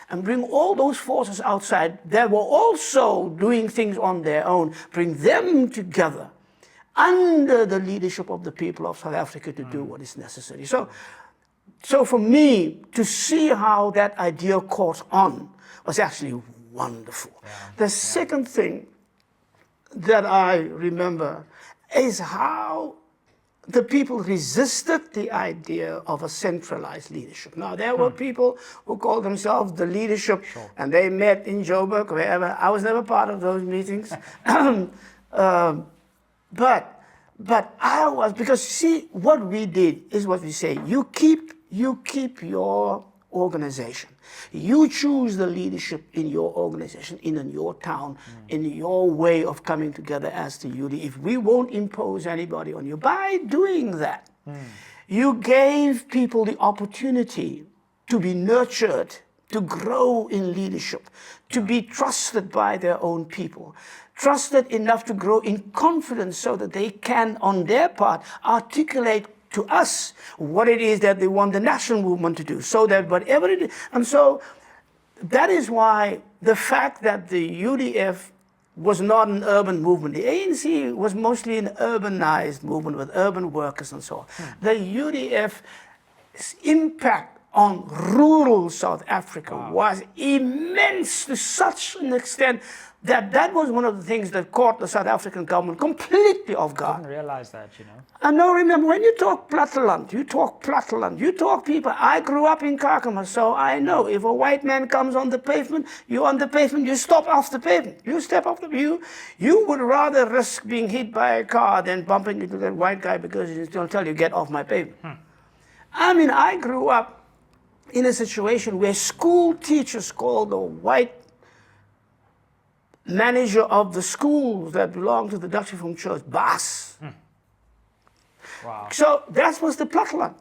Speaker 1: and bring all those forces outside that were also doing things on their own, bring them together under the leadership of the people of South Africa to do what is necessary. So for me, to see how that idea caught on was actually wonderful. The second thing that I remember is how the people resisted the idea of a centralized leadership. Now, there were people who called themselves the leadership, and they met in Joburg, wherever. I was never part of those meetings. But I was, because see, what we did is what we say, you keep your organization. You choose the leadership in your organization, in your town, in your way of coming together as the UDF. We won't impose anybody on you. By doing that, you gave people the opportunity to be nurtured, to grow in leadership, to be trusted by their own people, trusted enough to grow in confidence so that they can, on their part, articulate to us what it is that they want the national movement to do, so that whatever it is. And so that is why the fact that the UDF was not an urban movement, the ANC was mostly an urbanized movement with urban workers and so on. The UDF's impact on rural South Africa was immense, to such an extent that that was one of the things that caught the South African government completely off guard.
Speaker 2: I didn't realize that, you know.
Speaker 1: And now remember, when you talk platteland, you talk people. I grew up in Kagame, so I know if a white man comes on the pavement, you're on the pavement, you stop off the pavement. You step off the view. You would rather risk being hit by a car than bumping into that white guy because he's going to tell you, get off my pavement. I mean, I grew up in a situation where school teachers called the white manager of the schools that belonged to the Dutch Reformed Church, Baas.
Speaker 2: Wow.
Speaker 1: So that was the platteland.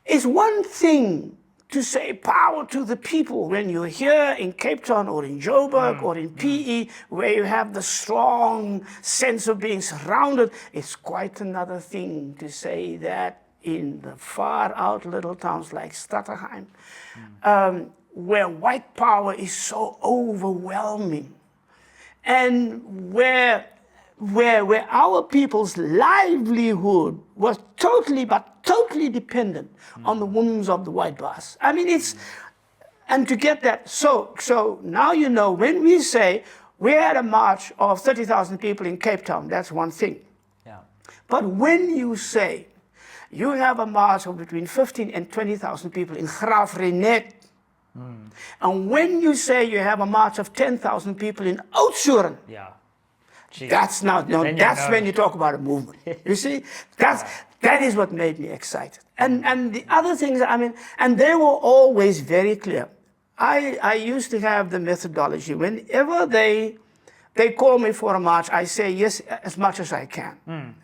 Speaker 1: It's one thing to say power to the people when you're here in Cape Town or in Joburg or in PE, where you have the strong sense of being surrounded. It's quite another thing to say that in the far out little towns like Stutterheim, where white power is so overwhelming, and where our people's livelihood was totally dependent on the wounds of the white boss. I mean, and to get that, so now you know, when we say we had a march of 30,000 people in Cape Town, that's one thing.
Speaker 2: Yeah.
Speaker 1: But when you say you have a march of between 15 and 20,000 people in Graafrenet, and when you say you have a march of 10,000 people in Oudtshoorn, that's when you talk about a movement. You see, that is what made me excited. And the other things, I mean, and they were always very clear. I used to have the methodology. Whenever they call me for a march, I say yes as much as I can.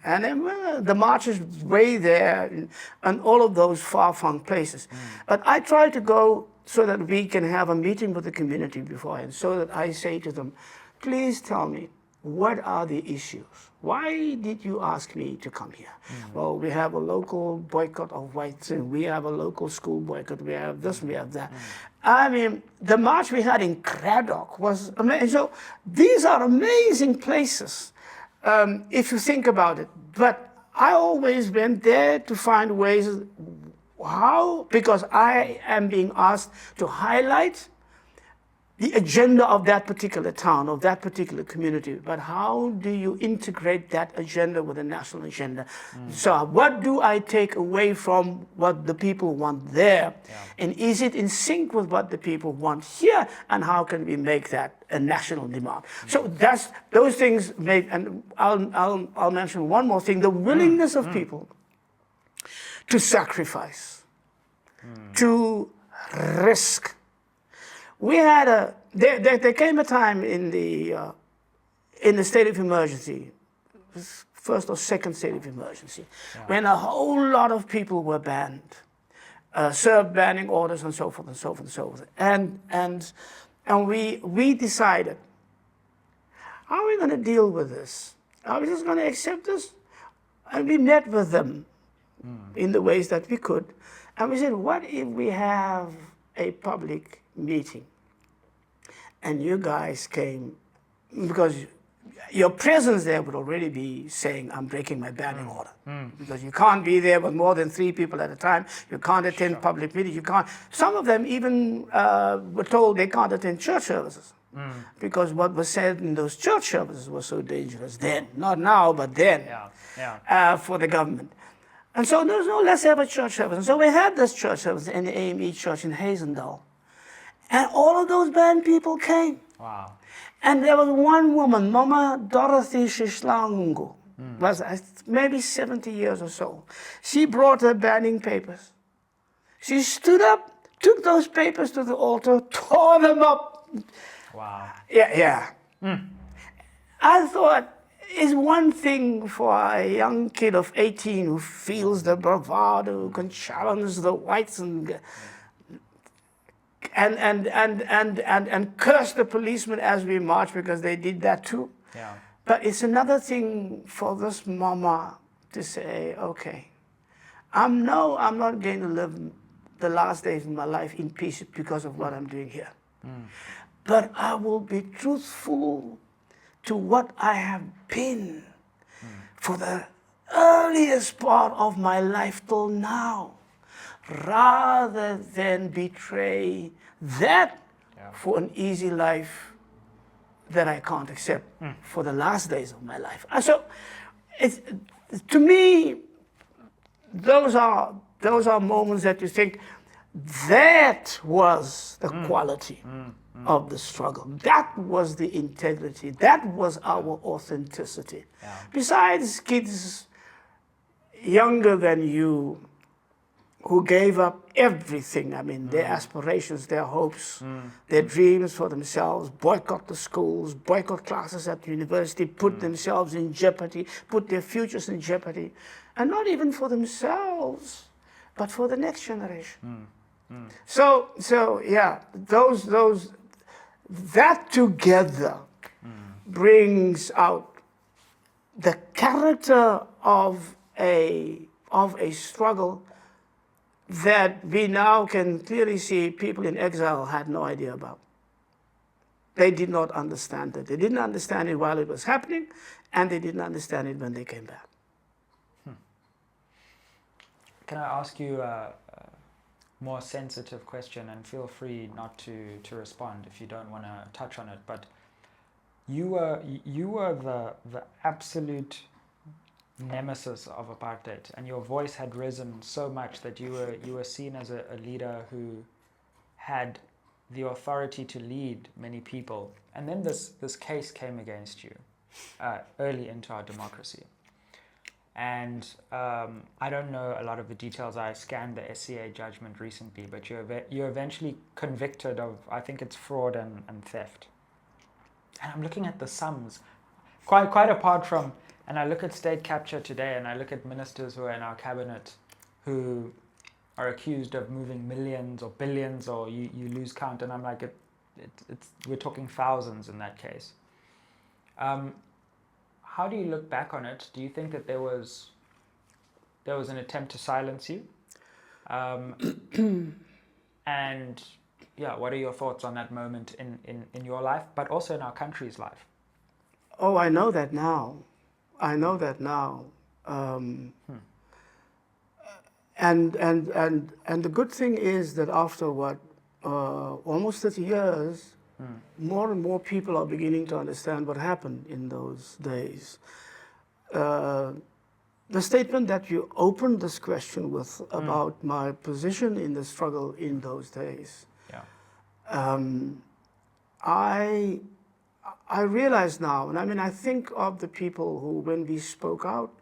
Speaker 1: And then the march is way there and all of those far-flung places. But I try to go so that we can have a meeting with the community beforehand, so that I say to them, please tell me, what are the issues? Why did you ask me to come here? Well, we have a local boycott of whites, and we have a local school boycott, we have this, we have that. I mean, the march we had in Craddock was amazing. So these are amazing places, if you think about it. But I always went there to find ways, because I am being asked to highlight the agenda of that particular town, of that particular community. But how do you integrate that agenda with a national agenda? So what do I take away from what the people want there? And is it in sync with what the people want here? And how can we make that a national demand? So those things made, and I'll mention one more thing, the willingness of people to sacrifice, to risk. We had there came a time in the state of emergency, first or second state of emergency, when a whole lot of people were banned. served banning orders and so forth and so forth and so forth. And we decided, how are we going to deal with this? Are we just going to accept this? And we met with them in the ways that we could. And we said, what if we have a public meeting and you guys came, because your presence there would already be saying, I'm breaking my banning order. Because you can't be there with more than 3 people at a time. You can't attend public meetings. You can't. Some of them even were told they can't attend church services. Because what was said in those church services was so dangerous then. Not now, but then. For the government. And so there was no, let's have a church service. And so we had this church service in the AME church in Hazendal. And all of those band people came.
Speaker 2: Wow.
Speaker 1: And there was one woman, Mama Dorothy Shishlangu, was maybe 70 years or so. She brought her banning papers. She stood up, took those papers to the altar, tore them up.
Speaker 2: Wow.
Speaker 1: Yeah. I thought, it's one thing for a young kid of 18 who feels the bravado, who can challenge the whites and curse the policemen as we march, because they did that too.
Speaker 2: Yeah.
Speaker 1: But it's another thing for this mama to say, okay, I'm not going to live the last days of my life in peace because of what I'm doing here. But I will be truthful to what I have been for the earliest part of my life till now, rather than betray that for an easy life that I can't accept for the last days of my life. And so, to me, those are moments that you think, that was the quality of the struggle. That was the integrity. That was our authenticity.
Speaker 2: Yeah.
Speaker 1: Besides kids younger than you who gave up everything, I mean, their aspirations, their hopes, their dreams for themselves, boycott the schools, boycott classes at the university, put themselves in jeopardy, put their futures in jeopardy, and not even for themselves, but for the next generation. So yeah, that together brings out the character of a struggle that we now can clearly see people in exile had no idea about. They did not understand it. They didn't understand it while it was happening, and they didn't understand it when they came back.
Speaker 2: Can I ask you a more sensitive question, and feel free not to respond if you don't want to touch on it, but you were the absolute nemesis of apartheid, and your voice had risen so much that you were seen as a leader who had the authority to lead many people. And then this case came against you early into our democracy. And I don't know a lot of the details. I scanned the SCA judgment recently, but you're eventually convicted of, I think it's fraud and theft. And I'm looking at the sums, quite apart from, and I look at state capture today, and I look at ministers who are in our cabinet who are accused of moving millions or billions, or you lose count, and I'm like, we're talking thousands in that case. How do you look back on it? Do you think that there was an attempt to silence you? And yeah, what are your thoughts on that moment in your life, but also in our country's life?
Speaker 1: Oh, I know that now. And the good thing is that after almost 30 years, more and more people are beginning to understand what happened in those days. The statement that you opened this question with about my position in the struggle in those days, I realize now, and I mean, I think of the people who, when we spoke out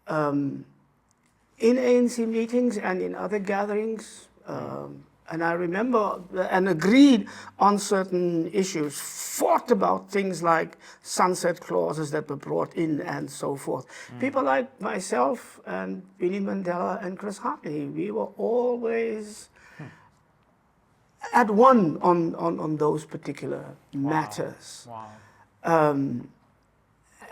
Speaker 1: in ANC meetings and in other gatherings, And I remember and agreed on certain issues, fought about things like sunset clauses that were brought in and so forth. People like myself and Winnie Mandela and Chris Hartley, we were always at one on those particular matters.
Speaker 2: Wow.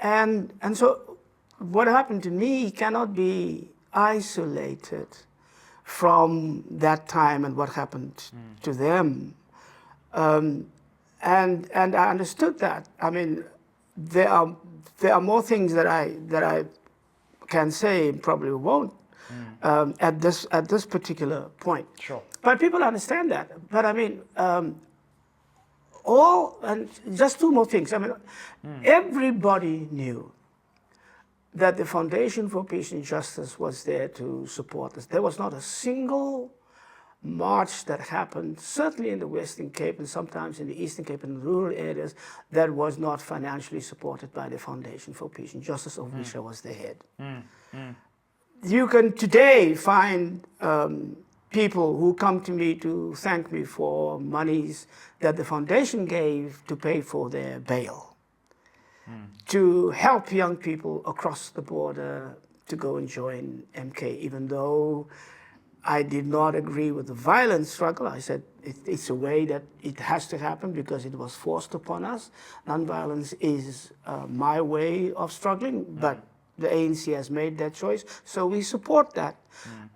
Speaker 1: And so what happened to me cannot be isolated from that time and what happened to them. And I understood that. I mean, there are more things that I can say and probably won't at this particular point.
Speaker 2: Sure.
Speaker 1: But people understand that. But I mean, and just two more things. I mean, everybody knew that the Foundation for Peace and Justice was there to support us. There was not a single march that happened, certainly in the Western Cape and sometimes in the Eastern Cape and rural areas, that was not financially supported by the Foundation for Peace and Justice, of which I was the head. You can today find people who come to me to thank me for monies that the foundation gave to pay for their bail, to help young people across the border to go and join MK, even though I did not agree with the violent struggle. I said it's a way that it has to happen because it was forced upon us. Nonviolence is my way of struggling, but the ANC has made that choice, so we support that.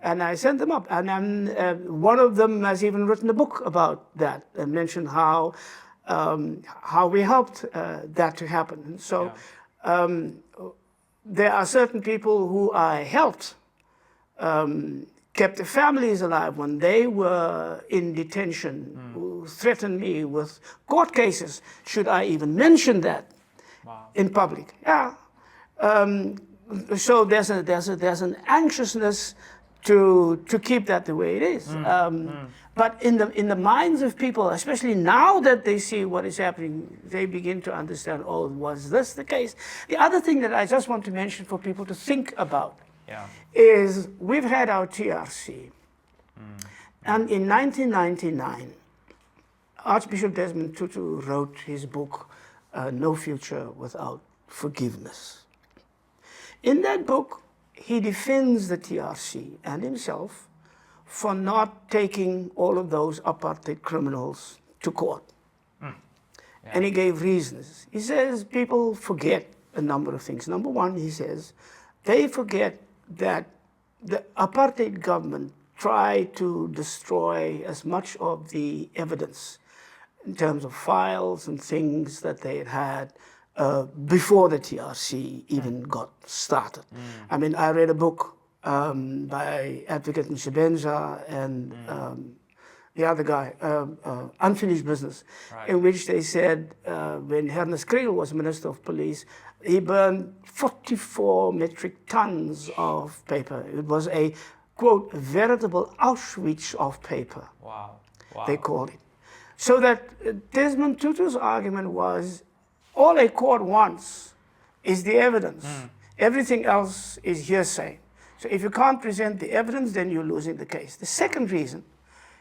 Speaker 1: And I sent them up, and one of them has even written a book about that and mentioned how we helped that to happen. And so there are certain people who I helped, kept their families alive when they were in detention, who threatened me with court cases, should I even mention that in public. Yeah. So there's an anxiousness to keep that the way it is. But in the minds of people, especially now that they see what is happening, they begin to understand, oh, was this the case? The other thing that I just want to mention for people to think about is we've had our TRC. And in 1999, Archbishop Desmond Tutu wrote his book, No Future Without Forgiveness. In that book, he defends the TRC and himself for not taking all of those apartheid criminals to court. And he gave reasons. He says people forget a number of things. Number one, he says, they forget that the apartheid government tried to destroy as much of the evidence in terms of files and things that they had before the TRC even got started. I mean, I read a book by Advocate Nsebenza and the other guy, Unfinished Business, in which they said when Ernest Kriel was Minister of Police, he burned 44 metric tons of paper. It was a, quote, veritable Auschwitz of paper, they called it. So that Desmond Tutu's argument was, all a court wants is the evidence. Everything else is hearsay. So if you can't present the evidence, then you're losing the case. The second reason,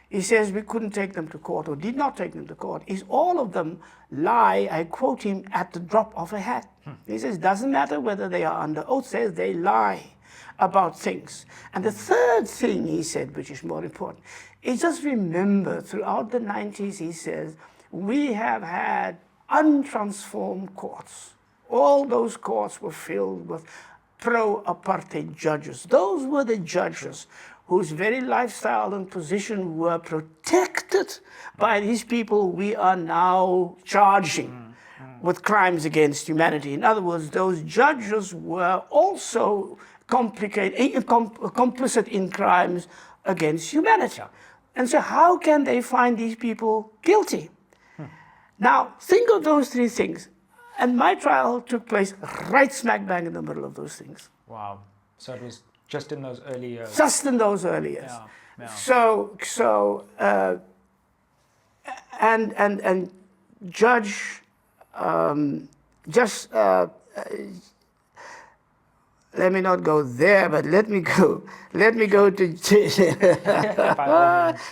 Speaker 1: he says we couldn't take them to court or did not take them to court, is all of them lie, I quote him, at the drop of a hat. He says, doesn't matter whether they are under oath, says they lie about things. And the third thing he said, which is more important, is just remember throughout the 90s, he says, we have had untransformed courts. All those courts were filled with pro-apartheid judges. Those were the judges whose very lifestyle and position were protected by these people we are now charging with crimes against humanity. In other words, those judges were also complicit in crimes against humanity. And so how can they find these people guilty? Now, think of those three things. And my trial took place right smack bang in the middle of those things.
Speaker 2: Wow. So it was just in those early years.
Speaker 1: Just in those early years. And Judge let me not go there, but let me go to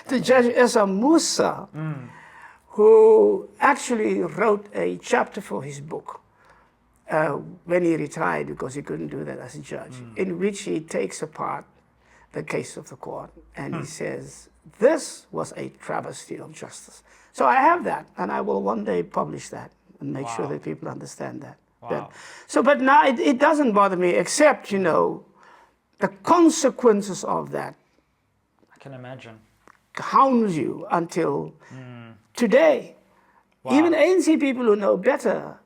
Speaker 1: to Judge Esa Musa, who actually wrote a chapter for his book when he retired, because he couldn't do that as a judge, in which he takes apart the case of the court and he says, this was a travesty of justice. So I have that, and I will one day publish that and make sure that people understand that.
Speaker 2: Wow.
Speaker 1: But now it doesn't bother me, except, the consequences of that.
Speaker 2: I can imagine.
Speaker 1: Hounds you until today.
Speaker 2: Wow.
Speaker 1: Even ANC people who know better,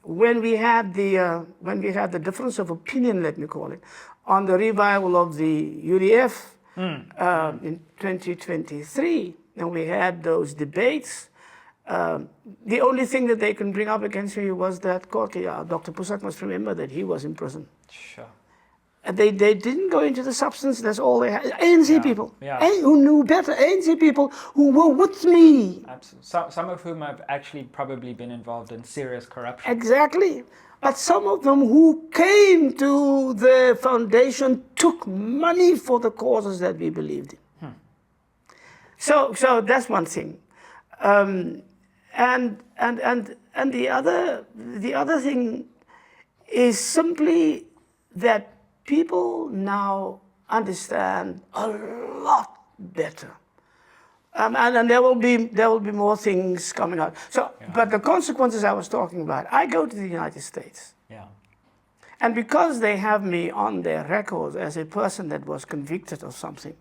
Speaker 1: when we had the difference of opinion, let me call it, on the revival of the UDF in 2023, and we had those debates, the only thing that they can bring up against me was that Dr. Boesak must remember that he was in prison.
Speaker 2: Sure.
Speaker 1: And they didn't go into the substance, that's all they had. ANC people,
Speaker 2: Yeah.
Speaker 1: who knew better, ANC people who were with me.
Speaker 2: Absolutely. Some of whom have actually probably been involved in serious corruption.
Speaker 1: Exactly. But some of them who came to the foundation took money for the causes that we believed in. So that's one thing. And the other thing is simply that people now understand a lot better. And there will be more things coming out. So, but the consequences I was talking about, I go to the United States.
Speaker 2: Yeah.
Speaker 1: And because they have me on their records as a person that was convicted of something,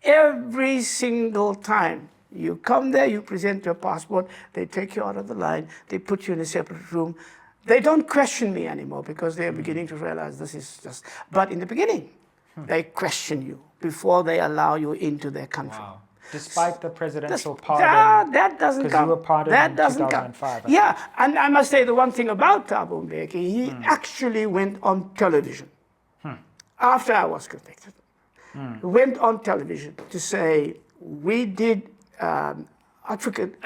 Speaker 1: every single time you come there, you present your passport, they take you out of the line, they put you in a separate room. They don't question me anymore because they are beginning to realize this is just... But in the beginning, they question you before they allow you into their country.
Speaker 2: Wow. Despite the presidential pardon.
Speaker 1: That doesn't come.
Speaker 2: Because you were pardoned
Speaker 1: that
Speaker 2: in
Speaker 1: doesn't
Speaker 2: 2005.
Speaker 1: Come. Yeah, and I must say the one thing about Thabo Mbeki, he actually went on television after I was convicted. He went on television to say, we did, Advocate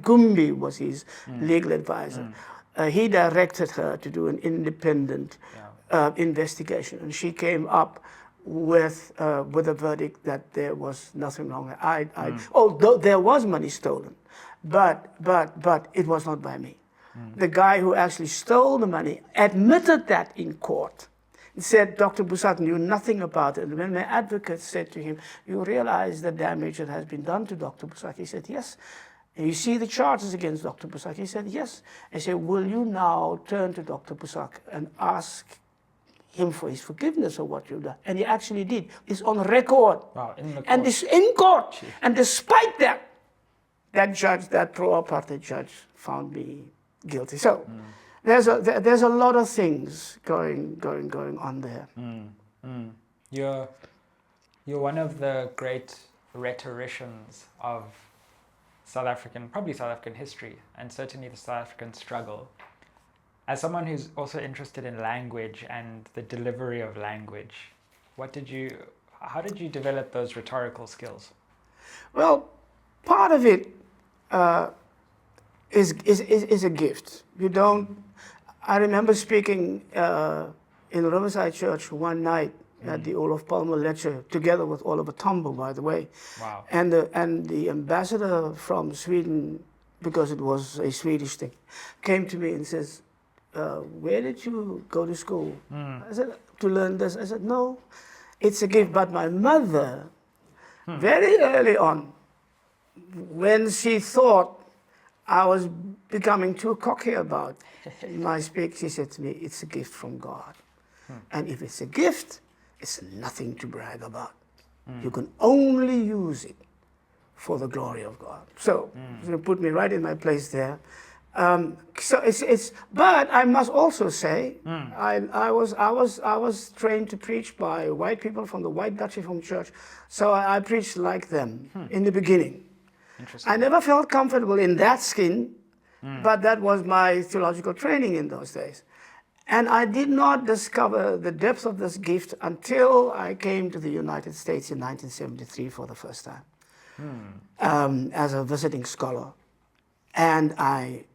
Speaker 1: Gumbi was his legal advisor. He directed her to do an independent investigation, and she came up with a verdict that there was nothing wrong. Although there was money stolen, but it was not by me. The guy who actually stole the money admitted that in court. He said Dr. Boesak knew nothing about it. And when the advocate said to him, you realize the damage that has been done to Dr. Boesak? He said, yes. And you see the charges against Dr. Boesak? He said, yes. I said, will you now turn to Dr. Boesak and ask him for his forgiveness of what you've done? And he actually did. It's on record.
Speaker 2: Wow, in the court.
Speaker 1: And it's in court. Gee. And despite that, that judge, that pro-apartheid judge, found me guilty. So there's a lot of things going on there.
Speaker 2: You're one of the great rhetoricians of probably South African history, and certainly the South African struggle. As someone who's also interested in language and the delivery of language, how did you develop those rhetorical skills? Well,
Speaker 1: part of it is a gift. I remember speaking in Riverside Church one night at the Olof Palme lecture, together with Oliver Tambo, by the way.
Speaker 2: Wow.
Speaker 1: And the ambassador from Sweden, because it was a Swedish thing, came to me and says, where did you go to school? I said, to learn this. I said, no, it's a gift. But my mother, very early on, when she thought I was becoming too cocky about my speech, she said to me, it's a gift from God. And if it's a gift, it's nothing to brag about. You can only use it for the glory of God. So you put me right in my place there. So but I must also say, I was trained to preach by white people from the White Dutch Reformed Church, so I preached like them in the beginning. I never felt comfortable in that skin, but that was my theological training in those days. And I did not discover the depth of this gift until I came to the United States in 1973 for the first time, as a visiting scholar. And I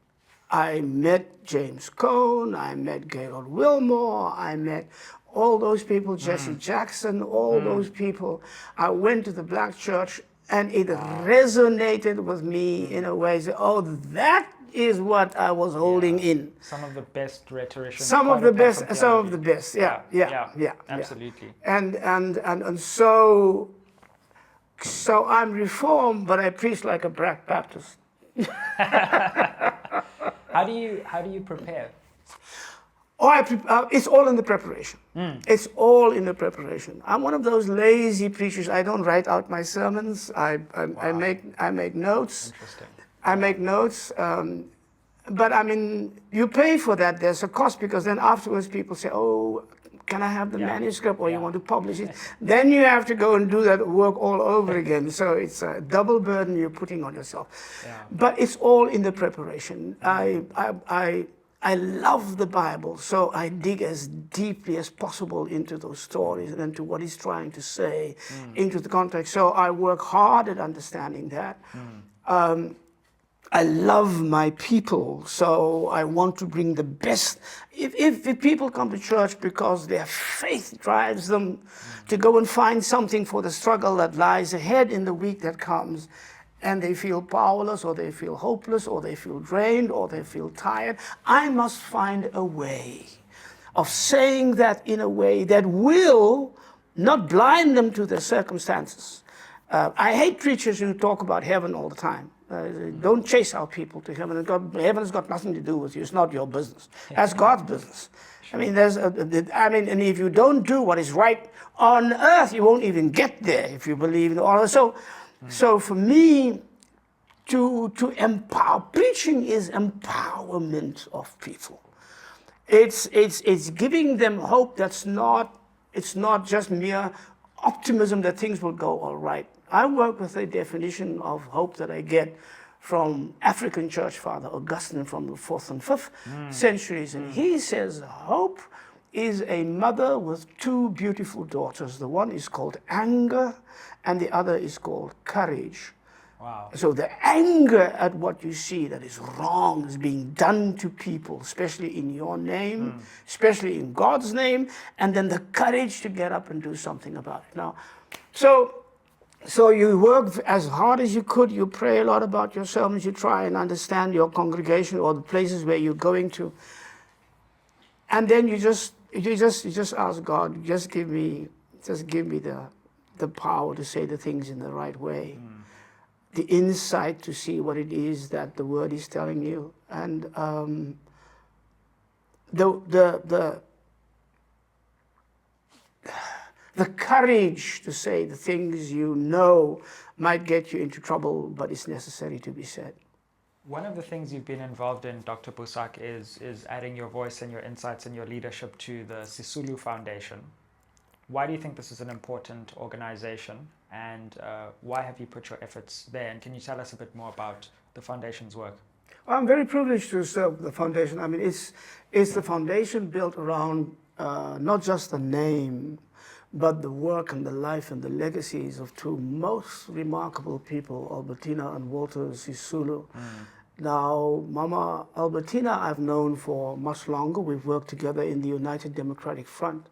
Speaker 1: I met James Cone, I met Gaylord Wilmore, I met all those people, Jesse Jackson, all those people. I went to the black church and it resonated with me in a way. So, oh, that is what I was holding in.
Speaker 2: Some of the best rhetoricians.
Speaker 1: Some of the best, yeah.
Speaker 2: Absolutely.
Speaker 1: And so I'm Reformed, but I preach like a black Baptist.
Speaker 2: How do you prepare?
Speaker 1: It's all in the preparation. It's all in the preparation. I'm one of those lazy preachers. I don't write out my sermons. I make notes.
Speaker 2: Interesting.
Speaker 1: I make notes. But I mean, you pay for that. There's a cost, because then afterwards people say, "Oh, can I have the manuscript?" Or you want to publish it. Then you have to go and do that work all over again. So it's a double burden you're putting on yourself. Yeah. But it's all in the preparation. I love the Bible, so I dig as deeply as possible into those stories and into what he's trying to say, into the context. So I work hard at understanding that. I love my people, so I want to bring the best. If people come to church because their faith drives them to go and find something for the struggle that lies ahead in the week that comes, and they feel powerless, or they feel hopeless, or they feel drained, or they feel tired, I must find a way of saying that in a way that will not blind them to their circumstances. I hate preachers who talk about heaven all the time. Don't chase our people to heaven. Heaven has got nothing to do with you. It's not your business. That's God's business. Sure. And if you don't do what is right on earth, you won't even get there if you believe in all. So for me, to empower, preaching is empowerment of people. It's giving them hope. It's not just mere optimism that things will go all right. I work with a definition of hope that I get from African church father Augustine from the 4th and 5th centuries. And he says hope is a mother with two beautiful daughters. The one is called anger and the other is called courage.
Speaker 2: Wow.
Speaker 1: So the anger at what you see that is wrong is being done to people, especially in your name, especially in God's name, and then the courage to get up and do something about it. Now, so you work as hard as you could, you pray a lot about your sermons, you try and understand your congregation or the places where you're going to. And then you just ask God, just give me the power to say the things in the right way. The insight to see what it is that the word is telling you. And the courage to say the things you know might get you into trouble, but it's necessary to be said.
Speaker 2: One of the things you've been involved in, Dr. Boesak, is adding your voice and your insights and your leadership to the Sisulu Foundation. Why do you think this is an important organization, and why have you put your efforts there? And can you tell us a bit more about the foundation's work?
Speaker 1: I'm very privileged to serve the foundation. I mean, it's the foundation built around not just the name, but the work and the life and the legacies of two most remarkable people, Albertina and Walter Sisulu. Now, Mama Albertina I've known for much longer. We've worked together in the United Democratic Front,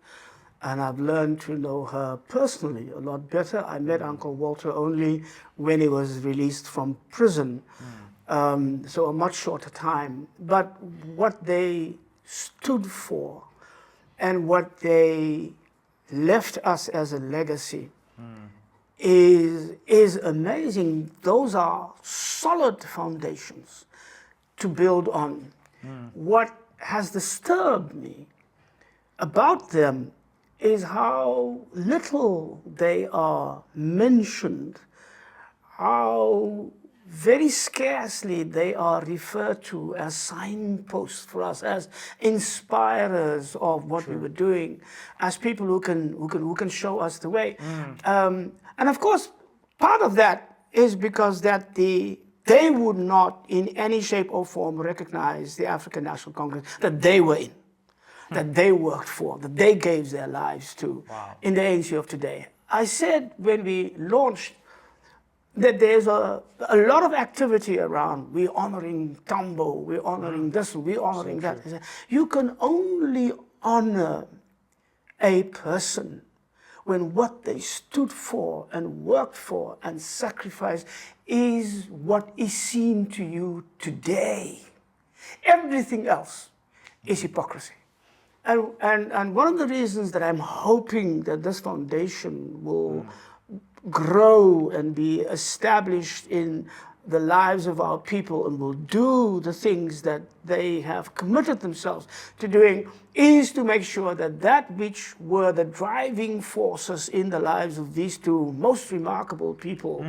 Speaker 1: and I've learned to know her personally a lot better. I met Uncle Walter only when he was released from prison, so a much shorter time. But what they stood for and what they left us as a legacy is amazing. Those are solid foundations to build on. What has disturbed me about them is how little they are mentioned, how very scarcely they are referred to as signposts for us, as inspirers of what we were doing, as people who can show us the way. And of course, part of that is because that they would not in any shape or form recognize the African National Congress that they were in, that they worked for, that they gave their lives to in the ANC of today. I said when we launched that there's a lot of activity around. We're honoring Tambo, we're honoring this, we're honoring that. You can only honor a person when what they stood for and worked for and sacrificed is what is seen to you today. Everything else is hypocrisy. And one of the reasons that I'm hoping that this foundation will grow and be established in the lives of our people and will do the things that they have committed themselves to doing is to make sure that that which were the driving forces in the lives of these two most remarkable people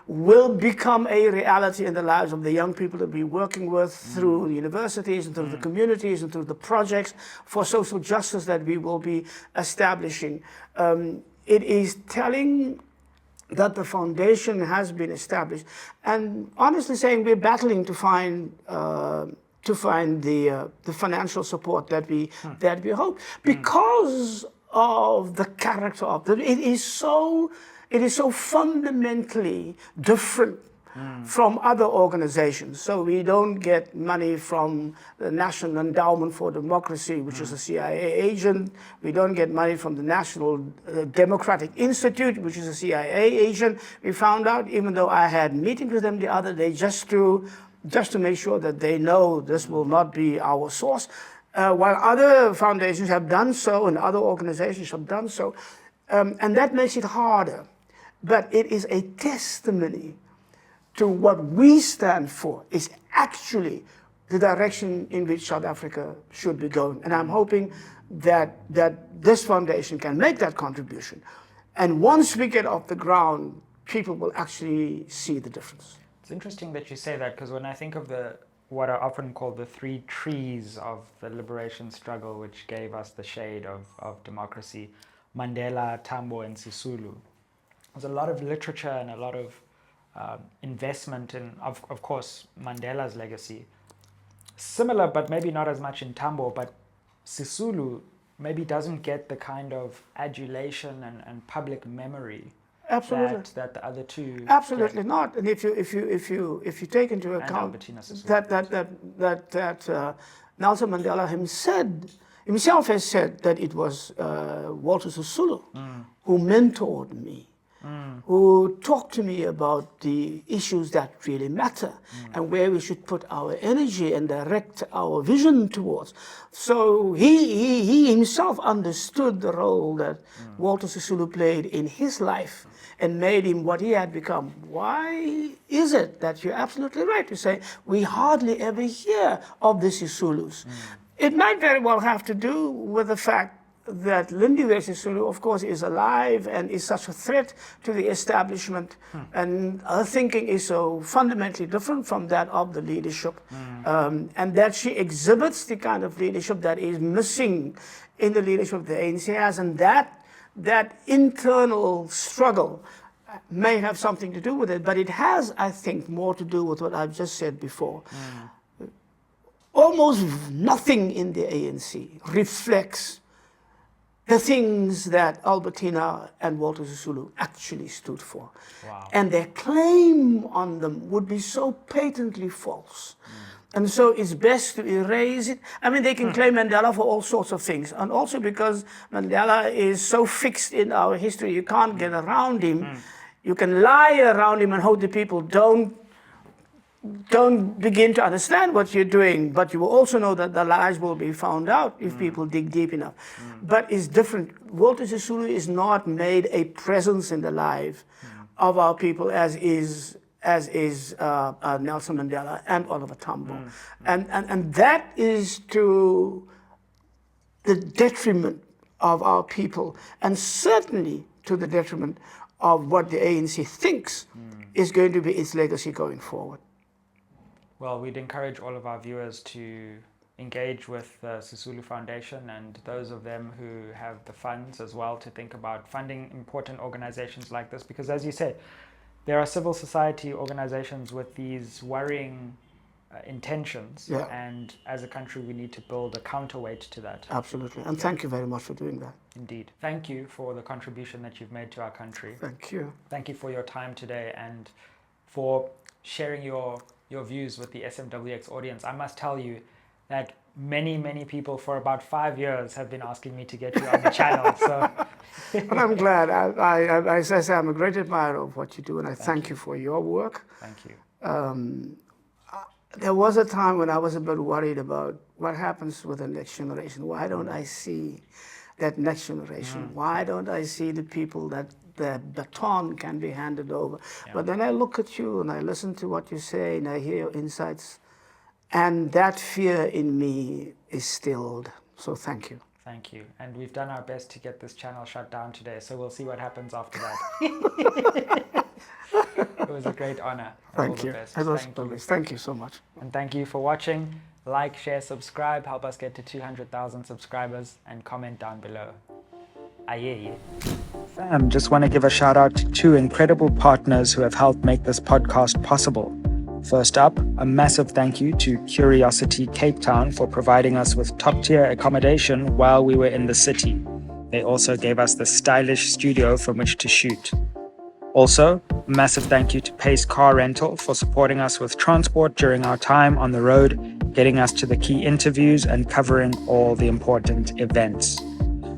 Speaker 1: will become a reality in the lives of the young people that we're working with through the universities and through the communities and through the projects for social justice that we will be establishing. It is telling that the foundation has been established, and honestly saying we're battling to find the financial support that we hope, because of the character of it. It is so fundamentally different from other organizations. So we don't get money from the National Endowment for Democracy, which is a CIA agent. We don't get money from the National Democratic Institute, which is a CIA agent. We found out, even though I had meetings with them the other day, just to make sure that they know this will not be our source. While other foundations have done so and other organizations have done so, and that makes it harder. But it is a testimony to what we stand for is actually the direction in which South Africa should be going. And I'm hoping that this foundation can make that contribution. And once we get off the ground, people will actually see the difference.
Speaker 2: It's interesting that you say that, because when I think of what are often called the three trees of the liberation struggle, which gave us the shade of democracy, Mandela, Tambo, and Sisulu, there's a lot of literature and a lot of investment in, of course, Mandela's legacy. Similar, but maybe not as much in Tambo, but Sisulu maybe doesn't get the kind of adulation and public memory
Speaker 1: Absolutely.
Speaker 2: that the other two
Speaker 1: absolutely not. And if you take into account that Nelson Mandela himself has said that it was Walter Sisulu who mentored me, who talked to me about the issues that really matter and where we should put our energy and direct our vision towards. So he himself understood the role that Walter Sisulu played in his life and made him what he had become. Why is it that you're absolutely right to say we hardly ever hear of the Sisulus? It might very well have to do with the fact that Lindiwe Sisulu, of course, is alive and is such a threat to the establishment, and her thinking is so fundamentally different from that of the leadership, and that she exhibits the kind of leadership that is missing in the leadership of the ANC has, and that internal struggle may have something to do with it, but it has, I think, more to do with what I've just said before. Almost nothing in the ANC reflects the things that Albertina and Walter Sisulu actually stood for.
Speaker 2: Wow.
Speaker 1: And their claim on them would be so patently false. And so it's best to erase it. I mean, they can claim Mandela for all sorts of things. And also because Mandela is so fixed in our history, you can't get around him. You can lie around him and hope the people don't begin to understand what you're doing, but you will also know that the lies will be found out if people dig deep enough. But it's different. Walter Sisulu is not made a presence in the life of our people as is Nelson Mandela and Oliver Tambo. And that is to the detriment of our people, and certainly to the detriment of what the ANC thinks is going to be its legacy going forward.
Speaker 2: Well, we'd encourage all of our viewers to engage with the Sisulu Foundation and those of them who have the funds as well to think about funding important organizations like this, because as you said, there are civil society organizations with these worrying intentions.
Speaker 1: Yeah.
Speaker 2: And as a country, we need to build a counterweight to that.
Speaker 1: Absolutely. And thank you very much for doing that.
Speaker 2: Indeed. Thank you for the contribution that you've made to our country.
Speaker 1: Thank you.
Speaker 2: Thank you for your time today and for sharing your views with the SMWX audience. I must tell you that many people for about 5 years have been asking me to get you on the channel. So,
Speaker 1: but I'm glad. As I say, I'm a great admirer of what you do, and I thank you for your work.
Speaker 2: Thank you.
Speaker 1: There was a time when I was a bit worried about what happens with the next generation. Why don't I see that next generation? Why don't I see the people that the baton can be handed over?
Speaker 2: Yeah.
Speaker 1: But then I look at you and I listen to what you say and I hear your insights, and that fear in me is stilled. So thank you.
Speaker 2: Thank you. And we've done our best to get this channel shut down today, so we'll see what happens after that. It was a great honor.
Speaker 1: Thank you.
Speaker 2: It
Speaker 1: was thank you so much.
Speaker 2: And thank you for watching. Like, share, subscribe. Help us get to 200,000 subscribers and comment down below. Aye. Fam, just want to give a shout out to 2 incredible partners who have helped make this podcast possible. First up, a massive thank you to Curiosity Cape Town for providing us with top-tier accommodation while we were in the city. They also gave us the stylish studio from which to shoot. Also, a massive thank you to Pace Car Rental for supporting us with transport during our time on the road, getting us to the key interviews and covering all the important events.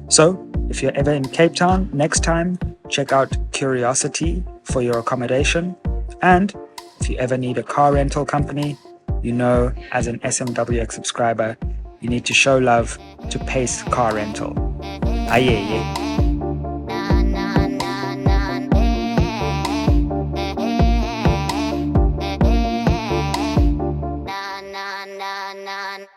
Speaker 2: So, if you're ever in Cape Town next time, check out Curiosity for your accommodation. And if you ever need a car rental company, you know, as an SMWX subscriber, you need to show love to Pace Car Rental. Aye.
Speaker 3: na na